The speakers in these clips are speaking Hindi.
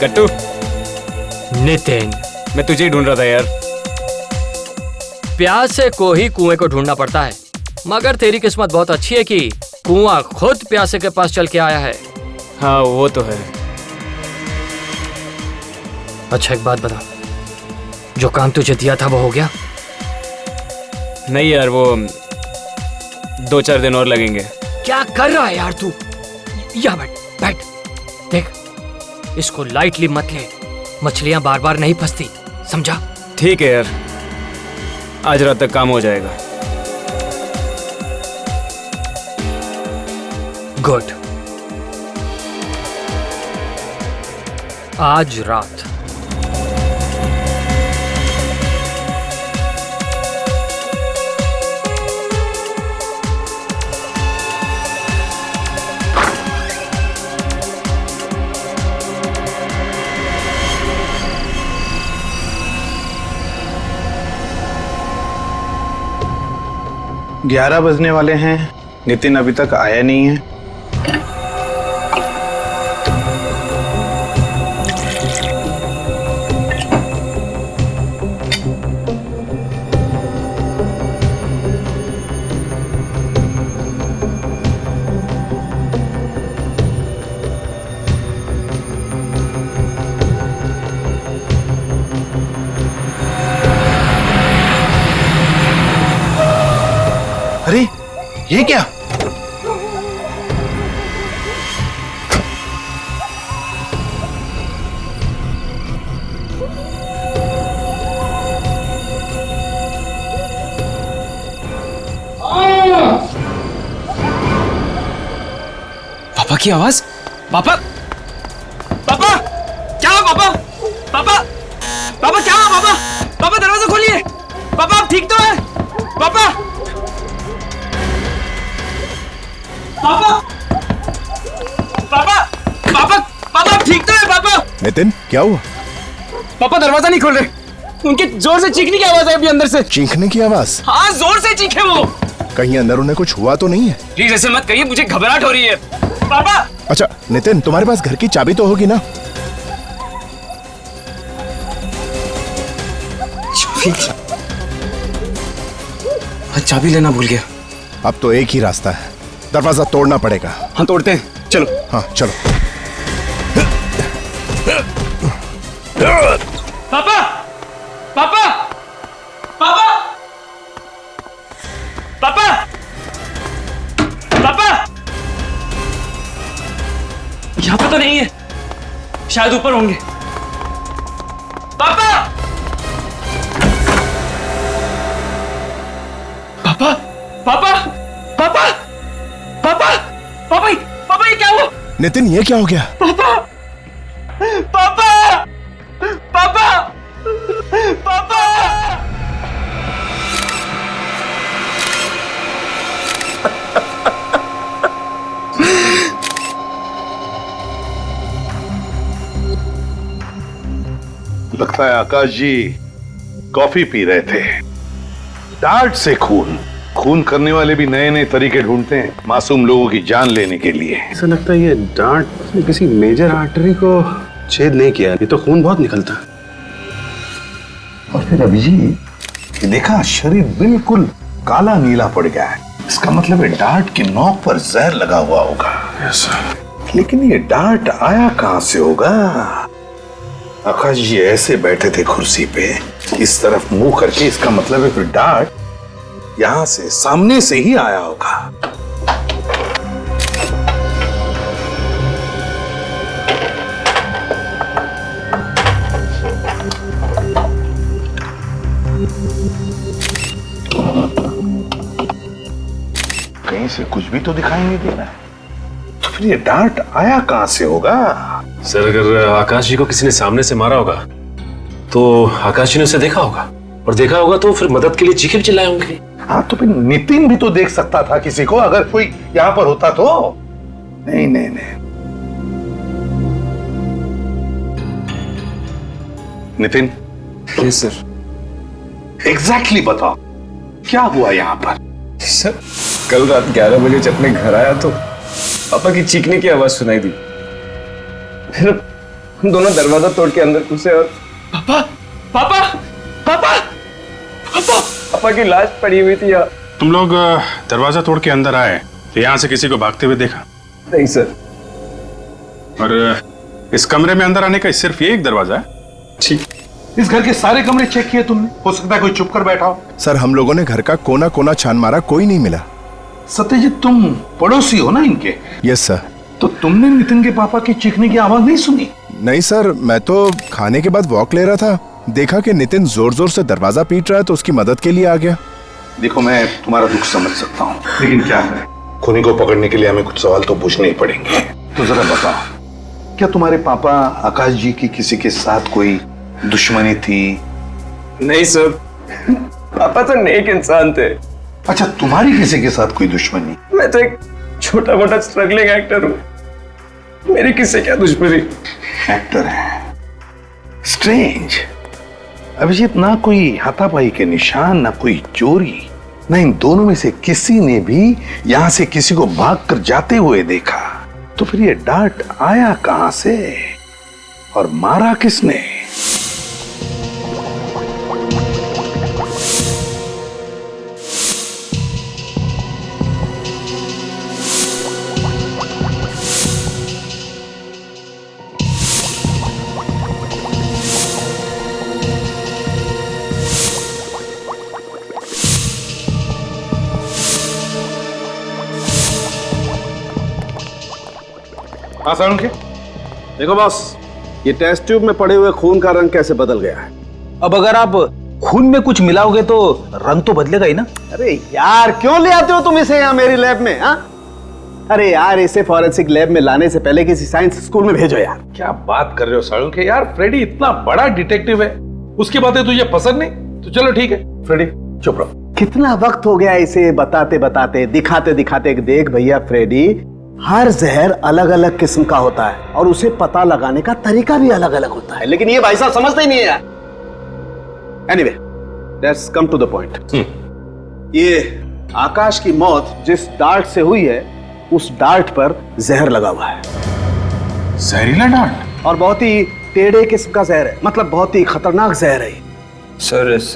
गट्टू। नितिन, मैं तुझे ही ढूंढ रहा था यार। प्यासे को ही कुएं को ढूंढना पड़ता है, मगर तेरी किस्मत बहुत अच्छी है कि कुआं खुद प्यासे के पास चल के आया है। हाँ वो तो है। अच्छा एक बात बता, जो काम तुझे दिया था वो हो गया? नहीं यार, वो 2-4 दिन और लगेंगे। क्या कर रहा है यार तू? या बैठ बैठ, देख इसको लाइटली मत ले, मछलियां बार बार नहीं फंसती, समझा? ठीक है यार, आज रात तक काम हो जाएगा। गुड। आज रात ग्यारह बजने वाले हैं, नितिन अभी तक आया नहीं है। अरे ये क्या? पापा की आवाज। पापा, पापा क्या हुआ? पापा, पापा, पापा क्या हुआ? पापा, पापा दरवाजा खोलिए। पापा आप ठीक तो है? पापा, पापा, पापा, पापा, पापा आप ठीक तो है? पापा। नितिन क्या हुआ? पापा दरवाजा नहीं खोल रहे, उनके जोर से चीखने की आवाज है अभी अंदर से। चीखने की आवाज? हाँ जोर से चीखे वो। कहीं अंदर उन्हें कुछ हुआ तो नहीं है? प्लीज ऐसे मत कहिए, मुझे घबराहट हो रही है। पापा। अच्छा नितिन, तुम्हारे पास घर की चाबी तो होगी ना? चाबी लेना भूल गया। अब तो एक ही रास्ता है, दरवाजा तोड़ना पड़ेगा। हाँ तोड़ते हैं, चलो। हाँ चलो। पापा, पापा, पापा, पापा, पापा, यहाँ पे तो नहीं है, शायद ऊपर होंगे। पापा, पापा, पापा, पापा, पापा, पापा, पापा ये क्या हुआ? नितिन ये क्या हो गया? पापा, पापा, पापा, पापा। लगता है आकाश जी कॉफी पी रहे थे। डांट से खून, खून करने वाले भी नए नए तरीके ढूंढते हैं मासूम लोगों की जान लेने के लिए। ऐसा लगता है ये डांट ने किसी मेजर आर्टरी को छेद नहीं किया, ये तो खून बहुत निकलता। और फिर अभी जी ये देखा, शरीर बिल्कुल काला नीला पड़ गया है। इसका मतलब है डांट की नोक पर जहर लगा हुआ होगा। लेकिन ये डांट आया कहां से होगा? आकाश जी ऐसे बैठे थे कुर्सी पे, इस तरफ मुंह करके, इसका मतलब है फिर डांट यहां से सामने से ही आया होगा। कहीं से कुछ भी तो दिखाई नहीं दे रहा है, तो फिर ये डांट आया कहां से होगा? सर अगर आकाश जी को किसी ने सामने से मारा होगा तो आकाश जी ने उसे देखा होगा, और देखा होगा तो फिर मदद के लिए चीखे चिल्लाए होंगे। हाँ तो फिर नितिन भी तो देख सकता था किसी को, अगर कोई यहां पर होता तो। नहीं नहीं नहीं, नितिन। Yes sir. एग्जैक्टली बताओ क्या हुआ यहां पर? सर कल रात 11 बजे जब मैं घर आया तो पापा की चीखने की आवाज सुनाई दी। फिर हम दोनों दरवाजा तोड़ के अंदर घुसे और पापा पापा पापा पापा पापा की लाश पड़ी हुई थी यार। तुम लोग दरवाजा तोड़ के अंदर आए तो यहाँ से किसी को भागते हुए देखा? नहीं सर। और इस कमरे में अंदर आने का सिर्फ ये एक दरवाजा है? ठीक। इस घर के सारे कमरे चेक किए तुमने? हो सकता है कोई चुप कर बैठा हो। सर हम लोगों ने घर का कोना कोना छान मारा, कोई नहीं मिला। सत्यजीत तुम पड़ोसी हो ना इनके? Yes sir. तो तुमने नितिन के पापा की चीखने की आवाज नहीं सुनी? नहीं सर, मैं तो खाने के बाद वॉक ले रहा था, देखा कि नितिन जोर जोर से दरवाजा पीट रहा है तो उसकी मदद के लिए आ गया। देखो मैं तुम्हारा दुख समझ सकता हूँ, लेकिन क्या है, खूनी को पकड़ने के लिए हमें कुछ सवाल तो पूछने ही पड़ेंगे। तो जरा बताओ, क्या तुम्हारे पापा आकाश जी की किसी के साथ कोई दुश्मनी थी? नहीं सर, पापा तो नेक इंसान थे। अच्छा, तुम्हारी किसी के साथ कोई दुश्मनी? मैं तो एक छोटा मोटा स्ट्रगलिंग एक्टर हूँ, मेरी किससे क्या दुश्मनी? एक्टर है। स्ट्रेंज। अभिजीत, ना कोई हाथापाई के निशान, ना कोई चोरी, ना इन दोनों में से किसी ने भी यहां से किसी को भागकर जाते हुए देखा। तो फिर ये डांट आया कहां से और मारा किसने? आसान के देखो बॉस, ये टेस्ट ट्यूब में पड़े हुए खून का रंग कैसे बदल गया है। अब अगर आप खून में कुछ मिलाओगे तो रंग तो बदलेगा ही ना। अरे यार, क्यों ले आते हो तुम इसे यहाँ मेरी लैब में? हाँ, अरे यार, इसे फॉरेंसिक लैब में लाने से पहले किसी साइंस स्कूल में भेजो यार। क्या बात कर रहे हो सालू के? यार फ्रेडी इतना बड़ा डिटेक्टिव है, उसकी बातें तुझे पसंद नहीं तो चलो ठीक है। फ्रेडी चुप रहो। कितना वक्त हो गया इसे बताते बताते, दिखाते दिखाते। देख भैया फ्रेडी, हर जहर अलग अलग किस्म का होता है और उसे पता लगाने का तरीका भी अलग अलग होता है, लेकिन ये भाई साहब समझते ही नहीं है यार। Anyway, let's come to the point. ये आकाश की मौत जिस डार्ट से हुई है, उस डार्ट पर जहर लगा हुआ है। जहरीला डांट? और बहुत ही टेढ़े किस्म का जहर है, मतलब बहुत ही खतरनाक जहर है। सर, इस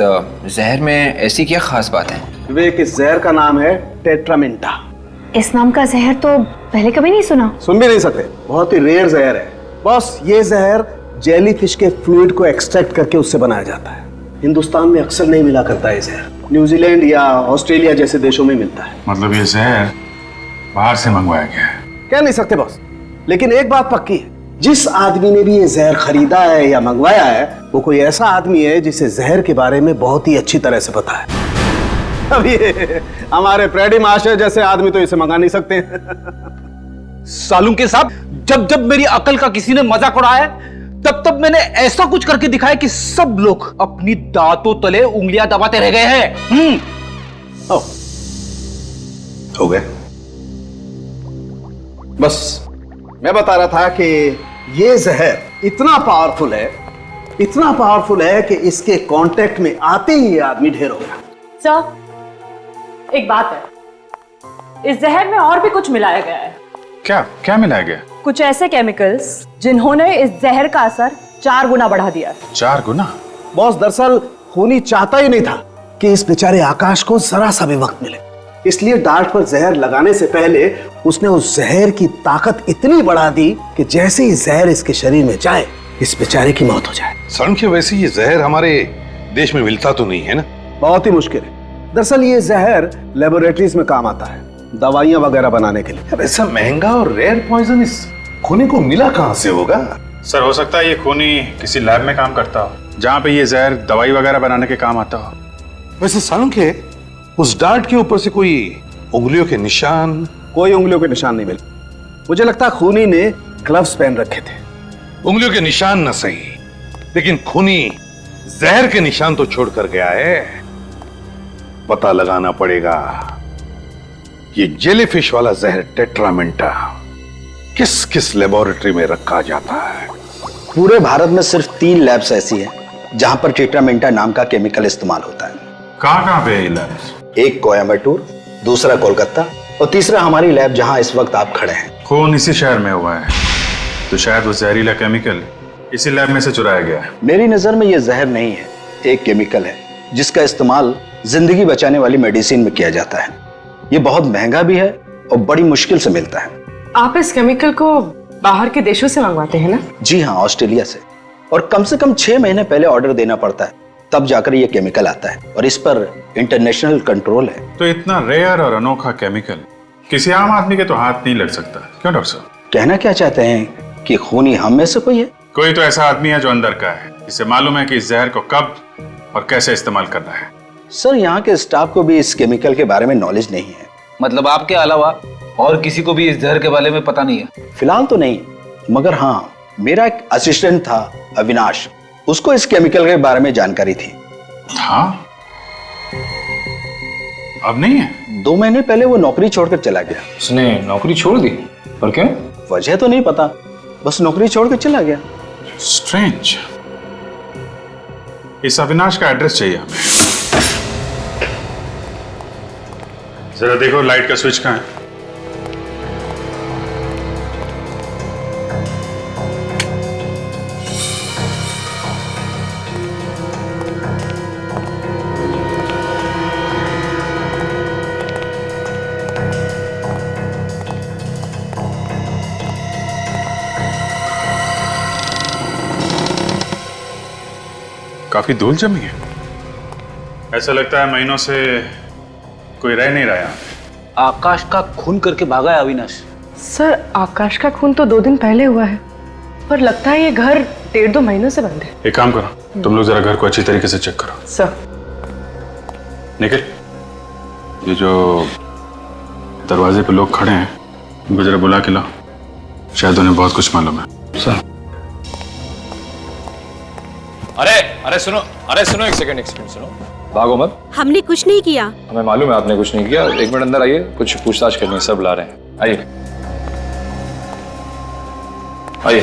जहर में ऐसी क्या खास बात है? विवेक, इस जहर का नाम है टेट्रामेंटा। इस नाम का जहर तो पहले कभी नहीं सुना। सुन भी नहीं सकते, बहुत ही रेयर जहर है बॉस। ये जहर जेलीफिश के फ्लूइड को एक्सट्रैक्ट करके उससे बनाया जाता है। हिंदुस्तान में अक्सर नहीं मिला करता है जहर, न्यूजीलैंड या ऑस्ट्रेलिया जैसे देशों में मिलता है। मतलब ये जहर बाहर से मंगवाया गया है? कह नहीं सकते बॉस, लेकिन एक बात पक्की है, जिस आदमी ने भी ये जहर खरीदा है या मंगवाया है, वो कोई ऐसा आदमी है जिसे जहर के बारे में बहुत ही अच्छी तरह से पता है। अब ये हमारे फ्रेडी मास्टर जैसे आदमी तो इसे मंगा नहीं सकते। सालू के साहब, जब जब मेरी अकल का किसी ने मजाक उड़ाया तब तब मैंने ऐसा कुछ करके दिखाया कि सब लोग अपनी दांतों तले उंगलियां दबाते रह गए हैं। हो गए? बस मैं बता रहा था कि ये जहर इतना पावरफुल है कि इसके कांटेक्ट में आते ही ये आदमी ढेर हो गया। सर, एक बात है, इस जहर में और भी कुछ मिलाया गया है। क्या मिलाया गया? कुछ ऐसे केमिकल्स जिन्होंने इस जहर का असर 4 गुना बढ़ा दिया। 4 गुना? बॉस, दरअसल खूनी चाहता ही नहीं था कि इस बेचारे आकाश को जरा सा भी वक्त मिले, इसलिए डार्ट पर जहर लगाने से पहले उसने उस जहर की ताकत इतनी बढ़ा दी कि जैसे ही जहर इसके शरीर में जाए, इस बेचारे की मौत हो जाए। सर, वैसे ये जहर हमारे देश में मिलता तो नहीं है ना? बहुत ही मुश्किल है। दरअसल ये जहर लेबोरेटरीज में काम आता है, दवाइयां वगैरह बनाने के लिए। ऐसा महंगा और रेयर पॉइजन इस खूनी को मिला कहां से होगा? सर, हो सकता है ये खूनी किसी लैब में काम करता हो, जहाँ पे ये जहर दवाई वगैरह बनाने के काम आता हो। वैसे सालू के उस डार्ट के ऊपर से कोई उंगलियों के निशान? कोई उंगलियों के निशान नहीं मिले। मुझे लगता है खूनी ने ग्लव्स पहन रखे थे। उंगलियों के निशान न सही, लेकिन खूनी जहर के निशान तो छोड़ कर गया है। पता लगाना पड़ेगा ये जेलीफिश वाला जहर टेट्रामेंटा किस किस लेबोरेटरी में रखा जाता है। पूरे भारत में सिर्फ 3 लैब्स ऐसी हैं जहां पर टेट्रामेंटा नाम का केमिकल इस्तेमाल होता है। कहां पे है ये लैब्स? एक कोयम्बटूर, दूसरा कोलकाता और तीसरा हमारी लैब जहां इस वक्त आप खड़े हैं। खून इसी शहर में हुआ है, तो शायद वो जहरीला केमिकल इसी लैब में से चुराया गया है। मेरी नजर में ये जहर नहीं है, एक केमिकल है जिसका इस्तेमाल जिंदगी बचाने वाली मेडिसिन में किया जाता है। ये बहुत महंगा भी है और बड़ी मुश्किल से मिलता है। आप इस केमिकल को बाहर के देशों से मंगवाते हैं ना? जी हाँ, ऑस्ट्रेलिया से। और कम से कम 6 महीने पहले ऑर्डर देना पड़ता है, तब जाकर ये केमिकल आता है और इस पर इंटरनेशनल कंट्रोल है। तो इतना रेयर और अनोखा केमिकल किसी आम आदमी के तो हाथ नहीं लग सकता, क्यों डॉक्टर साहब? कहना क्या चाहते हैं कि खूनी हम में से कोई है? कोई तो ऐसा आदमी है जो अंदर का है, जिसे मालूम है कि इस जहर को कब और कैसे इस्तेमाल करना है। सर, यहाँ के स्टाफ को भी इस केमिकल के बारे में नॉलेज नहीं है। मतलब आपके अलावा और किसी को भी इस जहर के बारे में पता नहीं है? फिलहाल तो नहीं, मगर हाँ, मेरा एक असिस्टेंट था अविनाश, उसको इस केमिकल के बारे में जानकारी थी। हाँ, अब नहीं है? 2 महीने पहले वो नौकरी छोड़कर चला गया। उसने नौकरी छोड़ दी? पर क्यों? वजह तो नहीं पता, बस नौकरी छोड़कर चला गया। स्ट्रेंज। इस अविनाश का एड्रेस चाहिए हमें। जरा देखो लाइट का स्विच कहाँ है? काफी धूल जमी है। ऐसा लगता है महीनों से कोई रह नहीं रहा यहाँ पे। आकाश का खून करके भागा है अविनाश। सर, आकाश का खून तो 2 दिन पहले हुआ है, पर लगता है ये घर 1.5-2 महीनों से बंद है। एक काम करो, तुम लोग जरा घर को अच्छी तरीके से चेक करो। सर। निखिल, ये जो दरवाजे पे लोग खड़े हैं, उनको जरा बुला के लाओ, शायद उन्हें बहुत कुछ मालूम है। सर। अरे सुनो, एक सेकंड सुनो। भागो मत। हमने कुछ नहीं किया। हमें मालूम है आपने कुछ नहीं किया। 1 मिनट अंदर आइए, कुछ पूछताछ करनी है, सब ला रहे हैं। आइए आइए।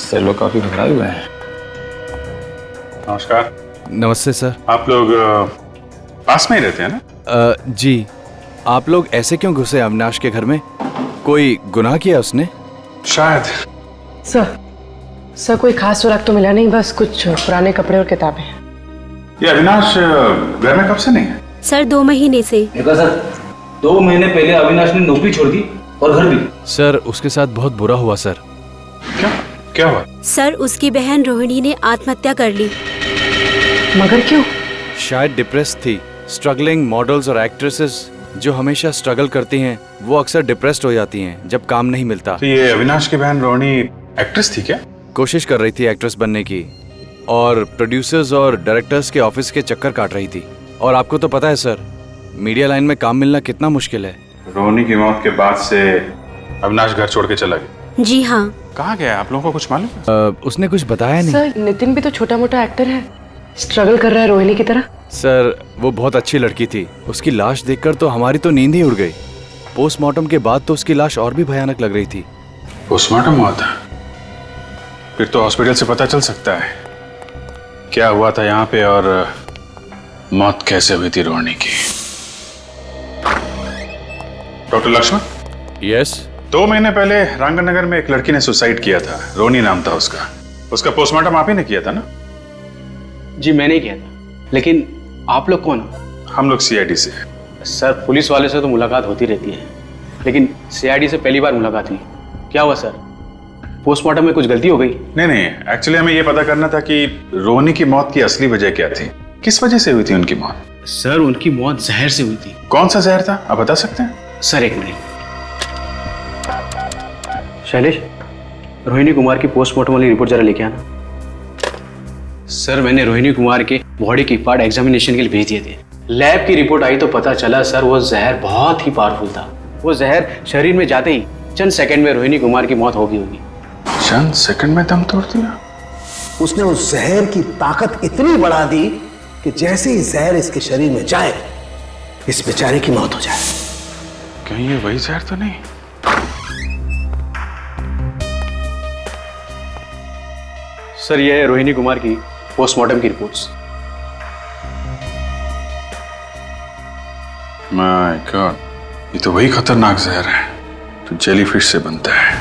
सर लोग काफी घबराए हुए हैं। नमस्कार। नमस्ते सर। आप लोग पास में ही रहते हैं ना? जी। आप लोग ऐसे क्यों घुसे अविनाश के घर में? कोई गुनाह किया उसने? शायद। सर कोई खास सुराग तो मिला नहीं, बस कुछ पुराने कपड़े और किताबें। ये अविनाश घर में कब से नहीं है? सर 2 महीने से। देखा सर, 2 महीने पहले अविनाश ने नौकरी छोड़ दी और घर भी। सर उसके साथ बहुत बुरा हुआ सर। क्या हुआ? सर उसकी बहन रोहिणी ने आत्महत्या कर ली। मगर क्यों? शायद डिप्रेस थी। स्ट्रगलिंग मॉडल्स और एक्ट्रेसेस जो हमेशा स्ट्रगल करती हैं, वो अक्सर डिप्रेस्ड हो जाती हैं जब काम नहीं मिलता। तो ये अविनाश की बहन रोहिणी एक्ट्रेस थी क्या? कोशिश कर रही थी एक्ट्रेस बनने की, और प्रोड्यूसर्स और डायरेक्टर्स के ऑफिस के चक्कर काट रही थी। और आपको तो पता है सर, मीडिया लाइन में काम मिलना कितना मुश्किल है। रोहिणी की मौत के बाद से अविनाश घर छोड़ के चला गया? जी हाँ। कहाँ गया? आप लोगों को कुछ मालूम है? उसने कुछ बताया नहीं। सर नितिन भी तो छोटा मोटा एक्टर है, स्ट्रगल कर रहा है रोहिणी की तरह। सर वो बहुत अच्छी लड़की थी। उसकी लाश देखकर तो हमारी तो नींद ही उड़ गई। पोस्टमार्टम के बाद तो उसकी लाश और भी भयानक लग रही थी। पोस्टमार्टम हुआ था? फिर तो हॉस्पिटल से पता चल सकता है क्या हुआ था यहाँ पे और मौत कैसे हुई थी रोहिणी की। डॉक्टर लक्ष्मण? यस। 2 महीने पहले रांगनगर में एक लड़की ने सुसाइड किया था, रोहिणी नाम था उसका पोस्टमार्टम आप ही ने किया था ना? जी मैंने ही किया था, लेकिन आप लोग कौन हो? हम लोग सीआईडी से। सर पुलिस वाले से तो मुलाकात होती रहती है, लेकिन सीआईडी से पहली बार मुलाकात हुई। क्या हुआ सर? पोस्टमार्टम में कुछ गलती हो गई? नहीं, एक्चुअली हमें यह पता करना था कि रोहिणी की मौत की असली वजह क्या थी, किस वजह से हुई थी उनकी मौत? सर उनकी मौत जहर से हुई थी। कौन सा जहर था, आप बता सकते हैं? Sir 1 minute. शैलेश, रोहिणी कुमार की पोस्टमार्टम वाली रिपोर्ट जरा लेके आना। सर मैंने रोहिणी कुमार के बॉडी की पार्ट एग्जामिनेशन के लिए भेज दिए थे। लैब की रिपोर्ट आई तो पता चला सर वो जहर बहुत ही पावरफुल था। वो जहर शरीर में जाते ही चंद सेकंड में रोहिणी कुमार की मौत होगी। चंद सेकंड में दम तोड़ दिया? उसने उस जहर की ताकत इतनी बढ़ा दी कि जैसे ही जहर इसके शरीर में जाए, इस बेचारे की मौत हो जाए। कहीं ये वही जहर तो नहीं? सर ये है रोहिणी कुमार की पोस्टमार्टम की रिपोर्ट्स। माय गॉड, ये तो वही खतरनाक जहर है तो जेलीफिश से बनता है,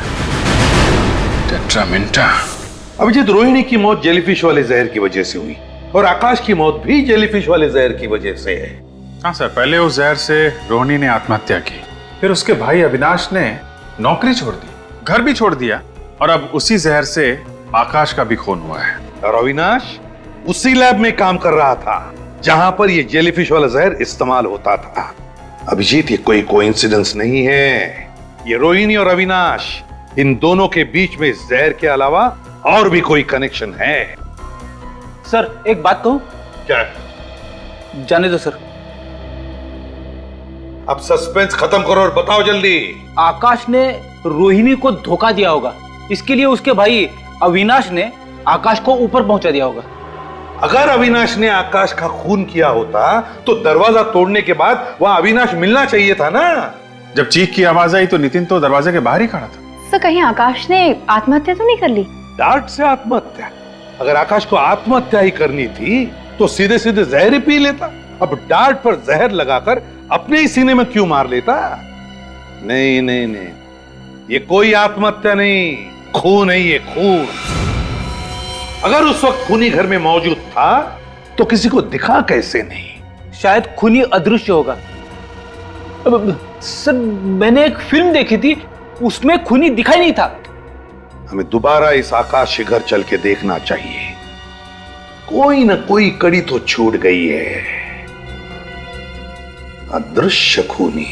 टेट्रामेंटा। अभिजीत, रोहिणी की मौत जेलीफिश वाले जहर की वजह से हुई और आकाश की मौत भी जेलीफिश वाले जहर की वजह से है। हाँ सर, पहले उस जहर से रोहिणी ने आत्महत्या की, फिर उसके भाई अविनाश ने नौकरी छोड़ दी, घर भी छोड़ दिया, और अब उसी जहर से आकाश का भी खून हुआ है। और अविनाश उसी लैब में काम कर रहा था जहां पर ये जेलीफिश वाला जहर इस्तेमाल होता था। अभिजीत, ये कोई कोइंसिडेंस नहीं है, ये रोहिणी और अविनाश, इन दोनों के बीच में इस जहर के अलावा और भी कोई कनेक्शन है। सर एक बात कहूं? क्या? जाने दो सर। अब सस्पेंस खत्म करो और बताओ जल्दी। आकाश ने रोहिणी को धोखा दिया होगा, इसके लिए उसके भाई अविनाश ने आकाश को ऊपर पहुंचा दिया होगा। अगर अविनाश ने आकाश का खून किया होता तो दरवाजा तोड़ने के बाद वहां अविनाश मिलना चाहिए था ना। जब चीख की आवाज आई तो नितिन तो दरवाजे के बाहर ही खड़ा था। सर कहीं आकाश ने आत्महत्या तो नहीं कर ली? डार्ट से आत्महत्या? अगर आकाश को आत्महत्या ही करनी थी तो सीधे सीधे जहर ही पी लेता। अब डार्ट पर जहर लगाकर अपने ही सीने में क्यों मार लेता? नहीं नहीं नहीं, ये कोई आत्महत्या नहीं, खून है ये, खून। अगर उस वक्त खूनी घर में मौजूद था तो किसी को दिखा कैसे नहीं? शायद खूनी अदृश्य होगा। सर मैंने एक फिल्म देखी थी, उसमें खूनी दिखाई नहीं था। हमें दोबारा इस आकाश के घर चल के देखना चाहिए, कोई ना कोई कड़ी तो छूट गई है। अदृश्य खूनी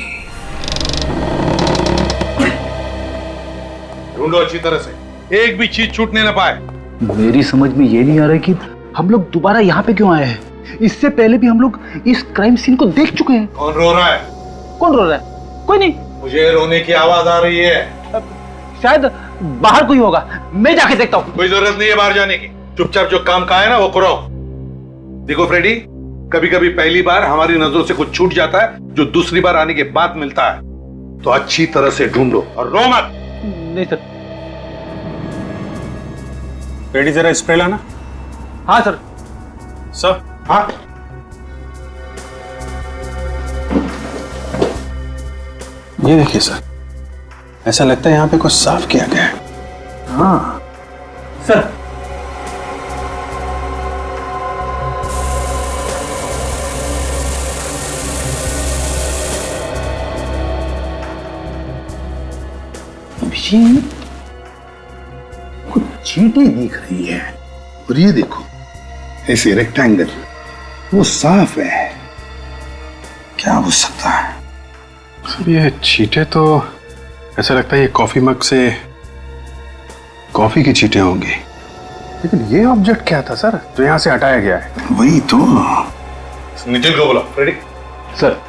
ढूंढो अच्छी तरह से, एक भी चीज छूटने ना पाए। मेरी समझ में ये नहीं आ रहा कि हम लोग दोबारा यहाँ पे क्यों आए हैं। इससे पहले भी हम लोग इस क्राइम सीन को देख चुके हैं। कौन रो रहा है? कौन रो रहा है? कोई नहीं। मुझे रोने की आवाज आ रही है। शायद बाहर कोई होगा, मैं जाके देखता हूँ। कोई जरूरत नहीं है बाहर जाने की, चुपचाप जो काम का है ना वो करो। देखो फ्रेडी, कभी कभी पहली बार हमारी नजरों से कुछ छूट जाता है जो दूसरी बार आने के बाद मिलता है, तो अच्छी तरह से ढूंढो और रो मत। नहीं सर। रेडी, जरा स्प्रे लाना। हाँ सर। सर? हाँ। ये देखिए सर, ऐसा लगता है यहाँ पे कुछ साफ किया गया है। हाँ सर। अभी कुछ चींटी दिख रही है, और ये देखो ऐसे रेक्टेंगल, वो साफ है। क्या हो सकता है? सर ये चींटे तो ऐसा लगता है ये कॉफी मग से कॉफी की चींटे होंगी, लेकिन ये ऑब्जेक्ट क्या था सर जो यहाँ से हटाया गया है? वही तो। नितिन को बोला। Ready sir.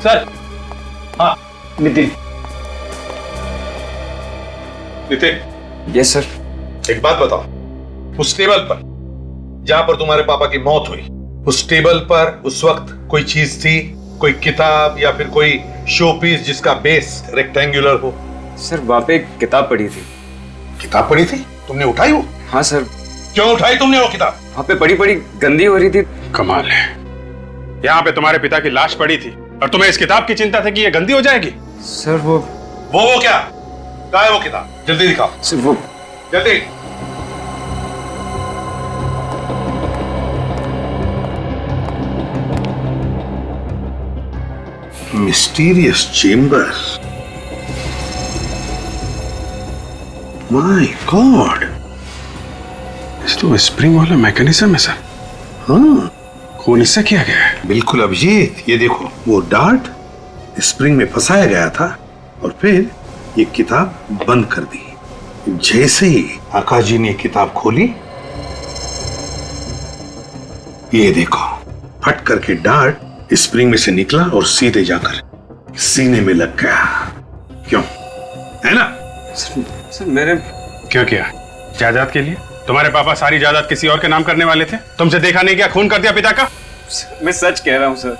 सर। हाँ नितिन। नितिन। Yes sir. एक बात बताओ, उस टेबल पर जहां पर तुम्हारे पापा की मौत हुई, उस टेबल पर उस वक्त कोई चीज थी, कोई किताब या फिर कोई शो पीस जिसका बेस रेक्टेंगुलर हो? सर वहां पे एक किताब पड़ी थी। किताब पड़ी थी? तुमने उठाई वो? हाँ सर। क्यों उठाई तुमने वो किताब? वहां पे पड़ी पड़ी गंदी हो रही थी। कमाल है, यहाँ पे तुम्हारे पिता की लाश पड़ी थी और तुम्हें इस किताब की चिंता थी कि ये गंदी हो जाएगी? सर वो क्या? कहाँ है वो किताब? जल्दी दिखाओ। सर वो जल्दी। Mysterious chamber. माय गॉड, इस तो स्प्रिंग वाला मैकेनिज्म है सर। हाँ खून इससे किया गया है। बिल्कुल अभिजीत, ये देखो वो डार्ट स्प्रिंग में फंसाया गया था और फिर ये किताब बंद कर दी। जैसे ही आकाश जी ने किताब खोली, ये देखो फट करके डार्ट स्प्रिंग में से निकला और सीधे जाकर सीने में लग गया। क्यों, है ना? सर मैंने क्यों किया? जायदाद के लिए? तुम्हारे पापा सारी जायदाद किसी और के नाम करने वाले थे, तुमसे देखा नहीं क्या खून कर दिया पिता का? मैं सच कह रहा हूँ सर।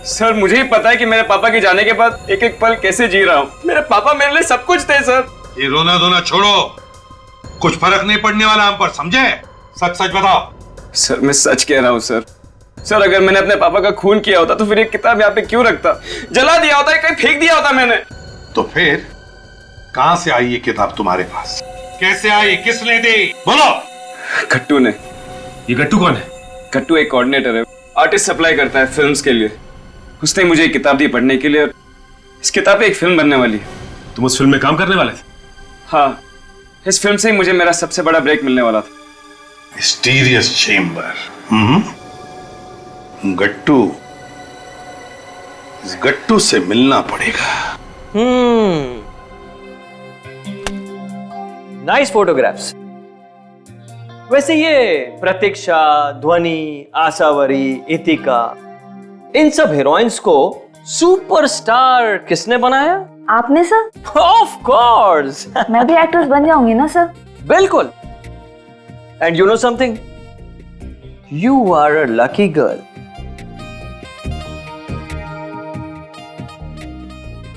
सर मुझे ही पता है कि मेरे पापा के जाने के बाद एक एक पल कैसे जी रहा हूँ। मेरे पापा मेरे लिए सब कुछ थे सर। ये रोना धोना छोड़ो, कुछ फर्क नहीं पड़ने वाला हम पर, समझे? सच सच बताओ। सर मैं सच कह रहा हूँ सर। सर अगर मैंने अपने पापा का खून किया होता तो फिर ये किताब यहाँ पे क्यों रखता? जला दिया होता, कहीं फेंक दिया होता मैंने। तो फिर कहां से आई ये किताब तुम्हारे पास? कैसे आई? किसने दी? बोलो। गट्टू ने। ये गट्टू कौन है? गट्टू एक कोऑर्डिनेटर है, आर्टिस्ट सप्लाई करता है फिल्म्स के लिए। उसने मुझे एक किताब दी पढ़ने के लिए और इस किताब पे एक फिल्म बनने वाली है। तुम उस फिल्म में काम करने वाले थे? हाँ, इस फिल्म से ही मुझे मेरा सबसे बड़ा ब्रेक मिलने वाला था। Mysterious chamber. गट्टू, इस गट्टू से मिलना पड़ेगा। Nice photographs. वैसे ये प्रतीक्षा, ध्वनि, आशावरी, इतिका, इन सब हीरोइंस को सुपरस्टार किसने बनाया? आपने सर? Of course. मैं भी एक्ट्रेस बन जाऊंगी ना सर? बिल्कुल। And you know something, you are a lucky girl,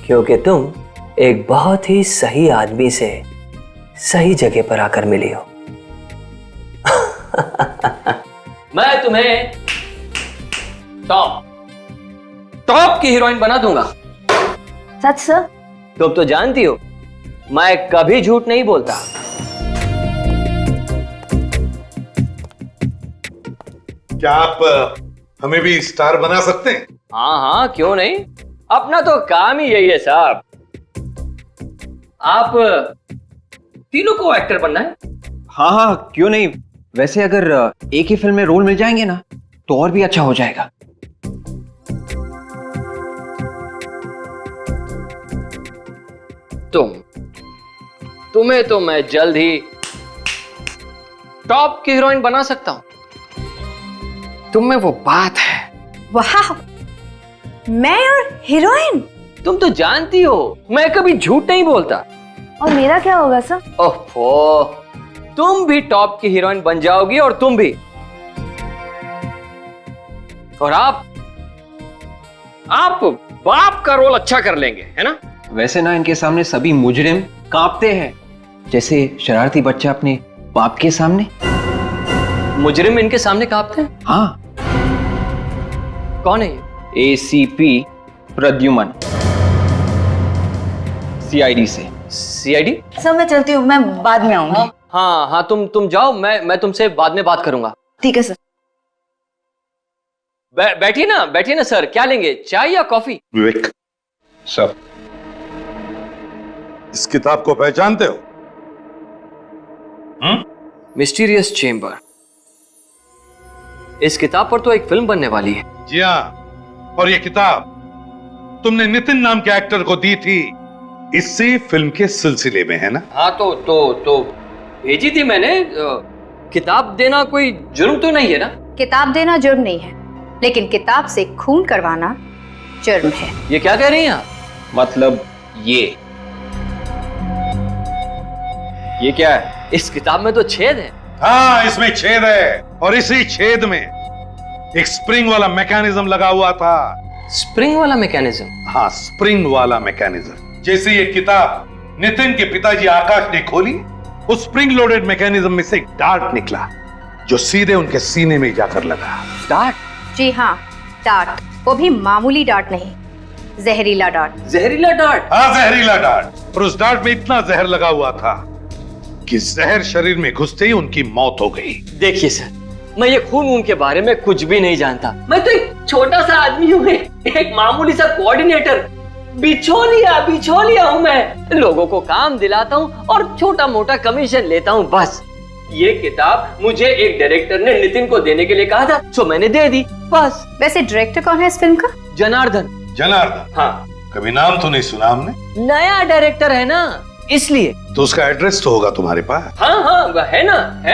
क्योंकि तुम एक बहुत ही सही आदमी से सही जगह पर आकर मिली हो। मैं तुम्हें टॉप की हीरोइन बना दूंगा। सच सर? तुम तो जानती हो मैं कभी झूठ नहीं बोलता। क्या आप हमें भी स्टार बना सकते हैं? हाँ हाँ, क्यों नहीं, अपना तो काम ही यही है साहब। आप तीनों को एक्टर बनना है? हाँ हाँ, क्यों नहीं। वैसे अगर एक ही फिल्म में रोल मिल जाएंगे ना तो और भी अच्छा हो जाएगा। तुम्हें तो मैं जल्द ही टॉप की हीरोइन बना सकता हूं। तुम में वो बात है। वाह, मैं और हीरोइन? तुम तो जानती हो मैं कभी झूठ नहीं बोलता। और मेरा क्या होगा सर? ओहो, तुम भी टॉप की हीरोइन बन जाओगी और तुम भी। और आप बाप का रोल अच्छा कर लेंगे, है ना? वैसे ना इनके सामने सभी मुजरिम कांपते हैं, जैसे शरारती बच्चा अपने बाप के सामने। मुजरिम इनके सामने कांपते हैं? हाँ। कौन है? ACP प्रद्युमन, CID से। CID? सर मैं चलती हूँ, मैं बाद में आऊंगी। हाँ हाँ, तुम जाओ, मैं तुमसे बाद में बात करूंगा। ठीक है सर। बैठिए ना सर, क्या लेंगे, चाय या कॉफी? विवेक सर, इस किताब को पहचानते हो? Mysterious chamber. इस किताब पर तो एक फिल्म बनने वाली है। जी हाँ, और ये किताब तुमने नितिन नाम के एक्टर को दी थी इसी फिल्म के सिलसिले में, है ना? हाँ तो भेजी थी मैंने। किताब देना कोई जुर्म तो नहीं है ना? किताब देना जुर्म नहीं है, लेकिन किताब से खून करवाना जुर्म है। ये क्या कह रही हैं आप? मतलब ये क्या है? इस किताब में तो छेद है। हाँ, इसमें छेद है और इसी छेद में एक स्प्रिंग वाला मैकेनिज्म लगा हुआ था। स्प्रिंग वाला मैकेनिज्म? हाँ, स्प्रिंग वाला मैकेनिज्म। जैसे ये किताब नितिन के पिताजी आकाश ने खोली, उस स्प्रिंग लोडेड मैकेनिज्म में से एक डार्ट निकला जो सीधे उनके सीने में जाकर लगा। डार्ट? जी हाँ, डार्ट। वो भी मामूली डार्ट नहीं, जहरीला डार्ट। जहरीला डार्ट? हाँ, जहरीला डार्ट। और उस डार्ट में इतना जहर लगा हुआ था कि जहर शरीर में घुसते ही उनकी मौत हो गई। देखिए सर, मैं ये खून के बारे में कुछ भी नहीं जानता। मैं तो एक छोटा सा आदमी हूँ, एक मामूली सा कोऑर्डिनेटर। बिछोलिया हूँ मैं। लोगों को काम दिलाता हूँ और छोटा मोटा कमीशन लेता हूँ, बस। ये किताब मुझे एक डायरेक्टर ने नितिन को देने के लिए कहा था, तो मैंने दे दी, बस। वैसे डायरेक्टर कौन है इस फिल्म का? जनार्दन। जनार्दन? हाँ। कभी नाम तो नहीं सुना हमने। नया डायरेक्टर है ना, इसलिए। तो उसका एड्रेस तो होगा तुम्हारे पास? हाँ हाँ, है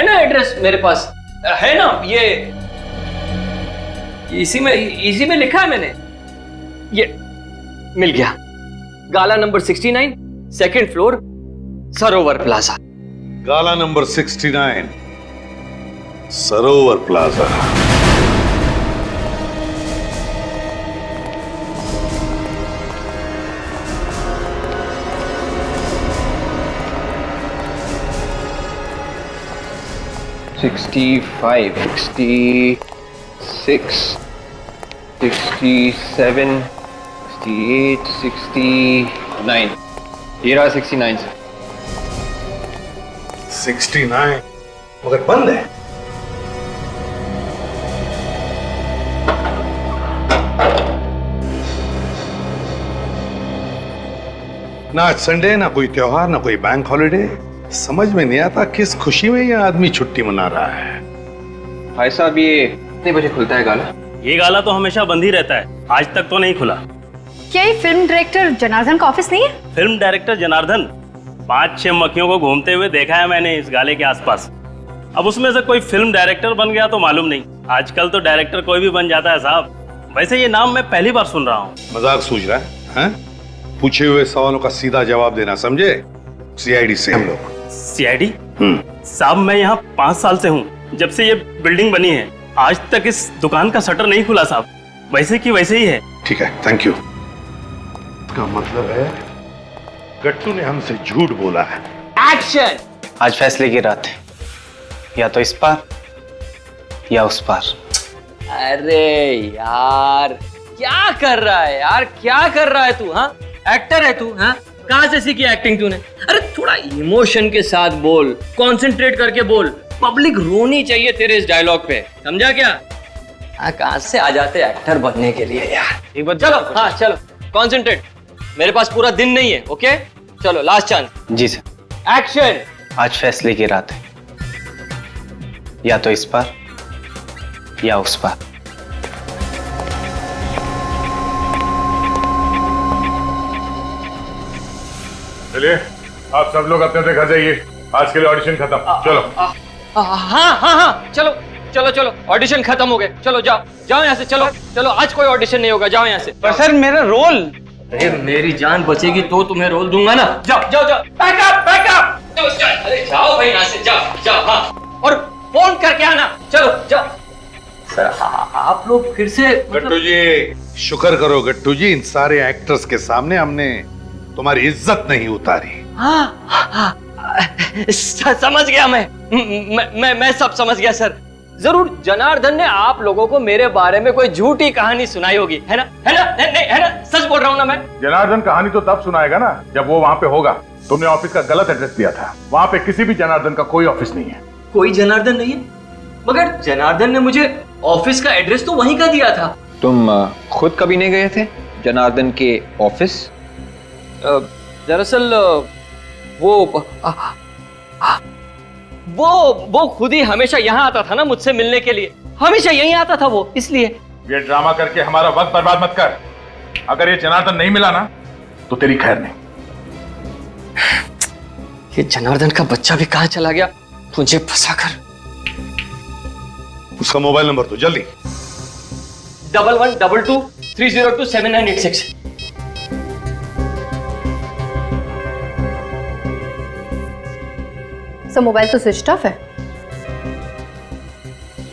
ना एड्रेस मेरे पास, है ना। ये इसी में लिखा है मैंने। ये मिल गया। गाला नंबर 69, सेकंड फ्लोर, सरोवर प्लाजा। गाला नंबर 69, सरोवर प्लाजा। 6, 67, 68, 69। ये रहा 69 सर। 69 मगर बंद है। ना आज संडे, ना कोई त्योहार, ना कोई बैंक हॉलिडे। समझ में नहीं आता किस खुशी में ये आदमी छुट्टी मना रहा है। भाई साहब ये कितने बजे खुलता है गाला? ये गाला तो हमेशा बंद ही रहता है, आज तक तो नहीं खुला। क्या ये फिल्म डायरेक्टर जनार्दन का ऑफिस नहीं है? फिल्म डायरेक्टर जनार्दन 5-6 मक्खियों को घूमते हुए देखा है मैंने इस गाले के आसपास। अब उसमें से कोई फिल्म डायरेक्टर बन गया तो मालूम नहीं। आजकल तो डायरेक्टर कोई भी बन जाता है साहब। वैसे ये नाम मैं पहली बार सुन रहा हूँ। मजाक सूझ रहा है, हैं? पूछे हुए सवालों का सीधा जवाब देना, समझे? सीआईडी से हम लोग। सीआईडी? साहब मैं यहाँ 5 साल से हूँ, जब से ये बिल्डिंग बनी है। आज तक इस दुकान का शटर नहीं खुला साहब, वैसे की वैसे ही है। ठीक है, थैंक यू। का मतलब है गट्टू ने हमसे झूठ बोला है। एक्शन! आज फैसले की रात है, या तो इस पार या उस पार। अरे यार क्या कर रहा है यार, क्या कर रहा है तू? हाँ, एक्टर है तू? हाँ, कहाँ से सीखी एक्टिंग तूने? अरे थोड़ा इमोशन के साथ बोल, कंसंट्रेट करके बोल। पब्लिक रोनी चाहिए तेरे इस डायलॉग पे, समझा क्या? हाँ, कहाँ से आ जाते एक्टर बनने के लिए यार। एक बार चलो, हाँ चलो, कंसंट्रेट। मेरे पास पूरा दिन नहीं है, ओके? चलो लास्ट चांस। जी सर। एक्शन! आज फैसले की रात है, या तो इस पार या उस पार। चलिए आप सब लोग अपने अपने घर जाइए, आज के लिए ऑडिशन खत्म। चलो। हाँ, चलो चलो चलो, ऑडिशन खत्म हो गए। चलो जाओ जाओ यहाँ से, चलो चलो, आज कोई ऑडिशन नहीं होगा, जाओ यहाँ से। पर सर मेरा रोल। अरे मेरी जान बचेगी तो तुम्हें रोल दूंगा ना। जाओ जाओ जाओ, बैकअप बैकअप। अरे जाओ भाई यहाँ से, जाओ जाओ। हाँ, और फोन करके आना। चलो जाओ। सर आप लोग फिर से गट्टू जी, शुक्र करो गट्टू जी, इन सारे एक्टर्स के सामने हमने तुम्हारी इज्जत नहीं उतारी। हाँ, समझ गया मैं सब समझ गया सर। जरूर जनार्दन ने आप लोगों को मेरे बारे में कोई झूठी कहानी सुनाई होगी, है ना? है ना? नहीं है ना? सच बोल रहा हूँ ना मैं? जनार्दन कहानी तो तब सुनाएगा ना जब वो वहाँ पे होगा। तुमने ऑफिस का गलत एड्रेस दिया था, वहाँ पे किसी भी जनार्दन का कोई ऑफिस नहीं है। कोई जनार्दन नहीं है? मगर जनार्दन ने मुझे ऑफिस का एड्रेस तो वहीं का दिया था। तुम खुद कभी नहीं गए थे जनार्दन के ऑफिस? दरअसल वो खुद ही हमेशा यहाँ आता था ना मुझसे मिलने के लिए, हमेशा यहीं आता था वो, इसलिए। ये ड्रामा करके हमारा वक्त बर्बाद मत कर। अगर ये जनार्दन नहीं मिला ना तो तेरी खैर नहीं। ये जनार्दन का बच्चा भी कहाँ चला गया मुझे फंसाकर? उसका मोबाइल नंबर दो जल्दी। 112223027986। सर मोबाइल तो स्विच ऑफ है।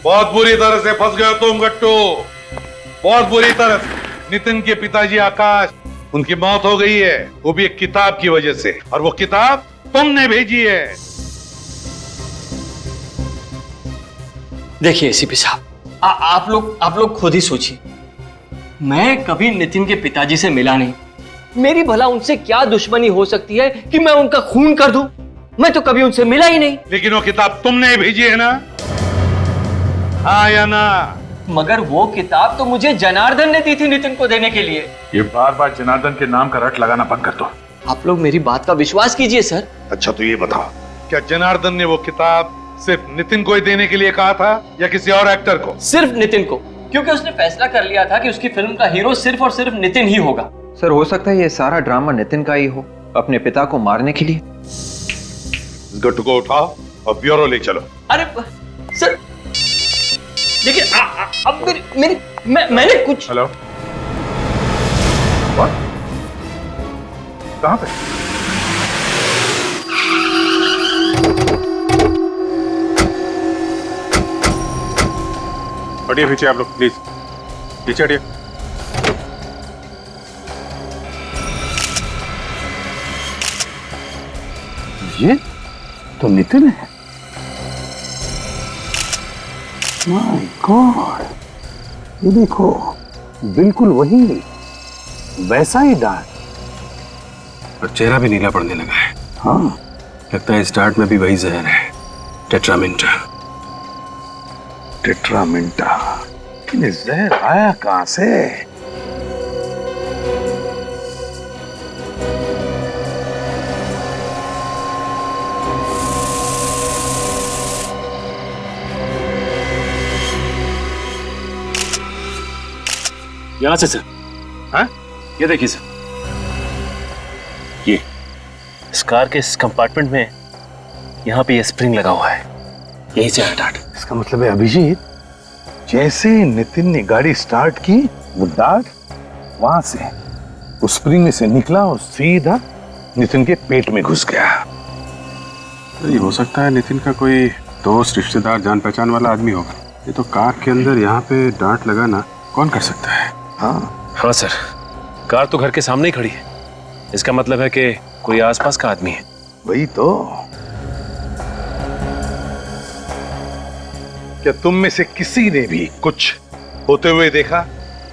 बहुत बुरी तरह से फंस गए तुम गट्टू, बहुत बुरी तरह से। नितिन के पिताजी आकाश, उनकी मौत हो गई है, वो भी एक किताब की वजह से, और वो किताब तुमने भेजी है। देखिए एसीपी साहब, आप लोग खुद ही सोचिए। मैं कभी नितिन के पिताजी से मिला नहीं, मेरी भला उनसे क्या दुश्मनी हो सकती है कि मैं उनका खून कर दूं? मैं तो कभी उनसे मिला ही नहीं। लेकिन वो किताब तुमने भेजी है ना? हाँ या ना? मगर वो किताब तो मुझे जनार्दन ने दी थी नितिन को देने के लिए। ये बार बार जनार्दन के नाम का रट लगाना बंद कर दो। आप लोग मेरी बात का विश्वास कीजिए सर। अच्छा तो ये बताओ, क्या जनार्दन ने वो किताब सिर्फ नितिन को ही देने के लिए कहा था या किसी और एक्टर को? सिर्फ नितिन को, क्योंकि उसने फैसला कर लिया था कि उसकी फिल्म का हीरो सिर्फ और सिर्फ नितिन ही होगा। सर हो सकता है ये सारा ड्रामा नितिन का ही हो, अपने पिता को मारने के लिए। इस गट्टू को उठाओ और ब्यूरो ले चलो। अरे सर देखिए, अब मैंने कुछ। हेलो, कहाँ पे? हटिए पीछे आप लोग, प्लीज पीछे हटिए। ये तो नितिन है। माय गॉड, ये देखो, बिल्कुल वही, वैसा ही डार्ट। और चेहरा भी नीला पड़ने लगा है। हाँ, लगता है इस डार्ट में भी वही जहर है, टेट्रामिंटा। टेट्रामिंटा, लेकिन जहर आया कहां से? यहां से सर। हाँ, ये देखिए सर, ये इस कार के इस कंपार्टमेंट में यहाँ पे ये स्प्रिंग लगा हुआ है, यही से डार्ट। इसका मतलब है अभिजीत, जैसे नितिन ने गाड़ी स्टार्ट की, वो डार्ट वहां से उस स्प्रिंग में से निकला और सीधा नितिन के पेट में घुस गया। तो ये हो सकता है नितिन का कोई दोस्त, रिश्तेदार, जान पहचान वाला आदमी होगा। ये तो कार के अंदर यहाँ पे डार्ट लगाना कौन कर सकता है? हाँ सर, कार तो घर के सामने ही खड़ी है, इसका मतलब है कि कोई आसपास का आदमी है। वही तो। क्या तुम में से किसी ने भी कुछ होते हुए देखा?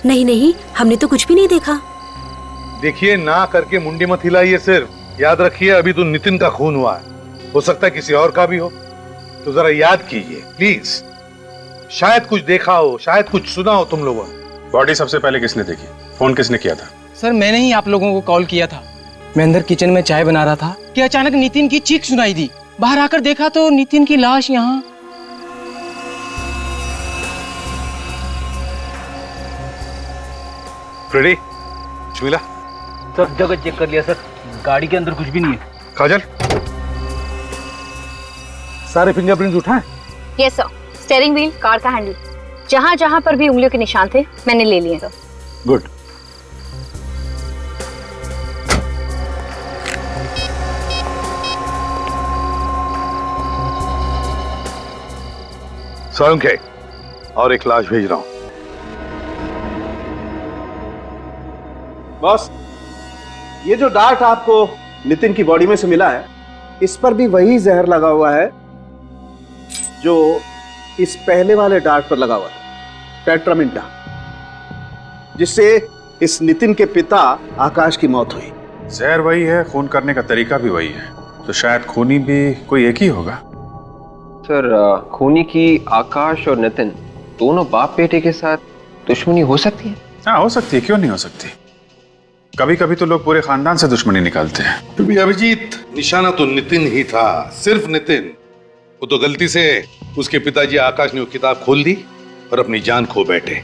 नहीं नहीं, हमने तो कुछ भी नहीं देखा। देखिए, ना करके मुंडी मत हिलाइए, सिर्फ याद रखिए अभी तो नितिन का खून हुआ है, हो सकता है किसी और का भी हो, तो जरा याद कीजिए प्लीज। शायद कुछ देखा हो, शायद कुछ सुना हो तुम लोगों ने। बॉडी सबसे पहले किसने देखी? फोन किसने किया था? सर मैंने ही आप लोगों को कॉल किया था। मैं अंदर किचन में चाय बना रहा था कि अचानक नितिन की चीख सुनाई दी। बाहर आकर देखा तो नितिन की लाश यहाँ। फ्रेडी, शमीला, सब जगह चेक कर लिया सर, गाड़ी के अंदर कुछ भी नहीं है। काजल, सारे फिंगरप्रिंट्स उठाए? Yes sir, steering wheel, car का हैंडल, जहां जहां पर भी उंगलियों के निशान थे मैंने ले लिए सर। गुड। सोलंके, और एक लाश भेज रहा हूं। बॉस, ये जो डार्ट आपको नितिन की बॉडी में से मिला है, इस पर भी वही जहर लगा हुआ है जो इस पहले वाले डार्ट पर लगा हुआ था, टेट्रामिंटा, जिससे इस नितिन के पिता आकाश की मौत हुई। जहर वही है, खून करने का तरीका भी वही है, तो शायद खूनी भी कोई एक ही होगा। सर, खूनी की आकाश और नितिन दोनों बाप बेटे के साथ दुश्मनी हो सकती है? हाँ, हो सकती है, क्यों नहीं हो सकती। कभी कभी तो लोग पूरे खानदान से दुश्मनी निकालते हैं। क्योंकि अभिजीत, निशाना तो नितिन ही था, सिर्फ नितिन। वो तो गलती से उसके पिताजी आकाश ने वो किताब खोल दी और अपनी जान खो बैठे।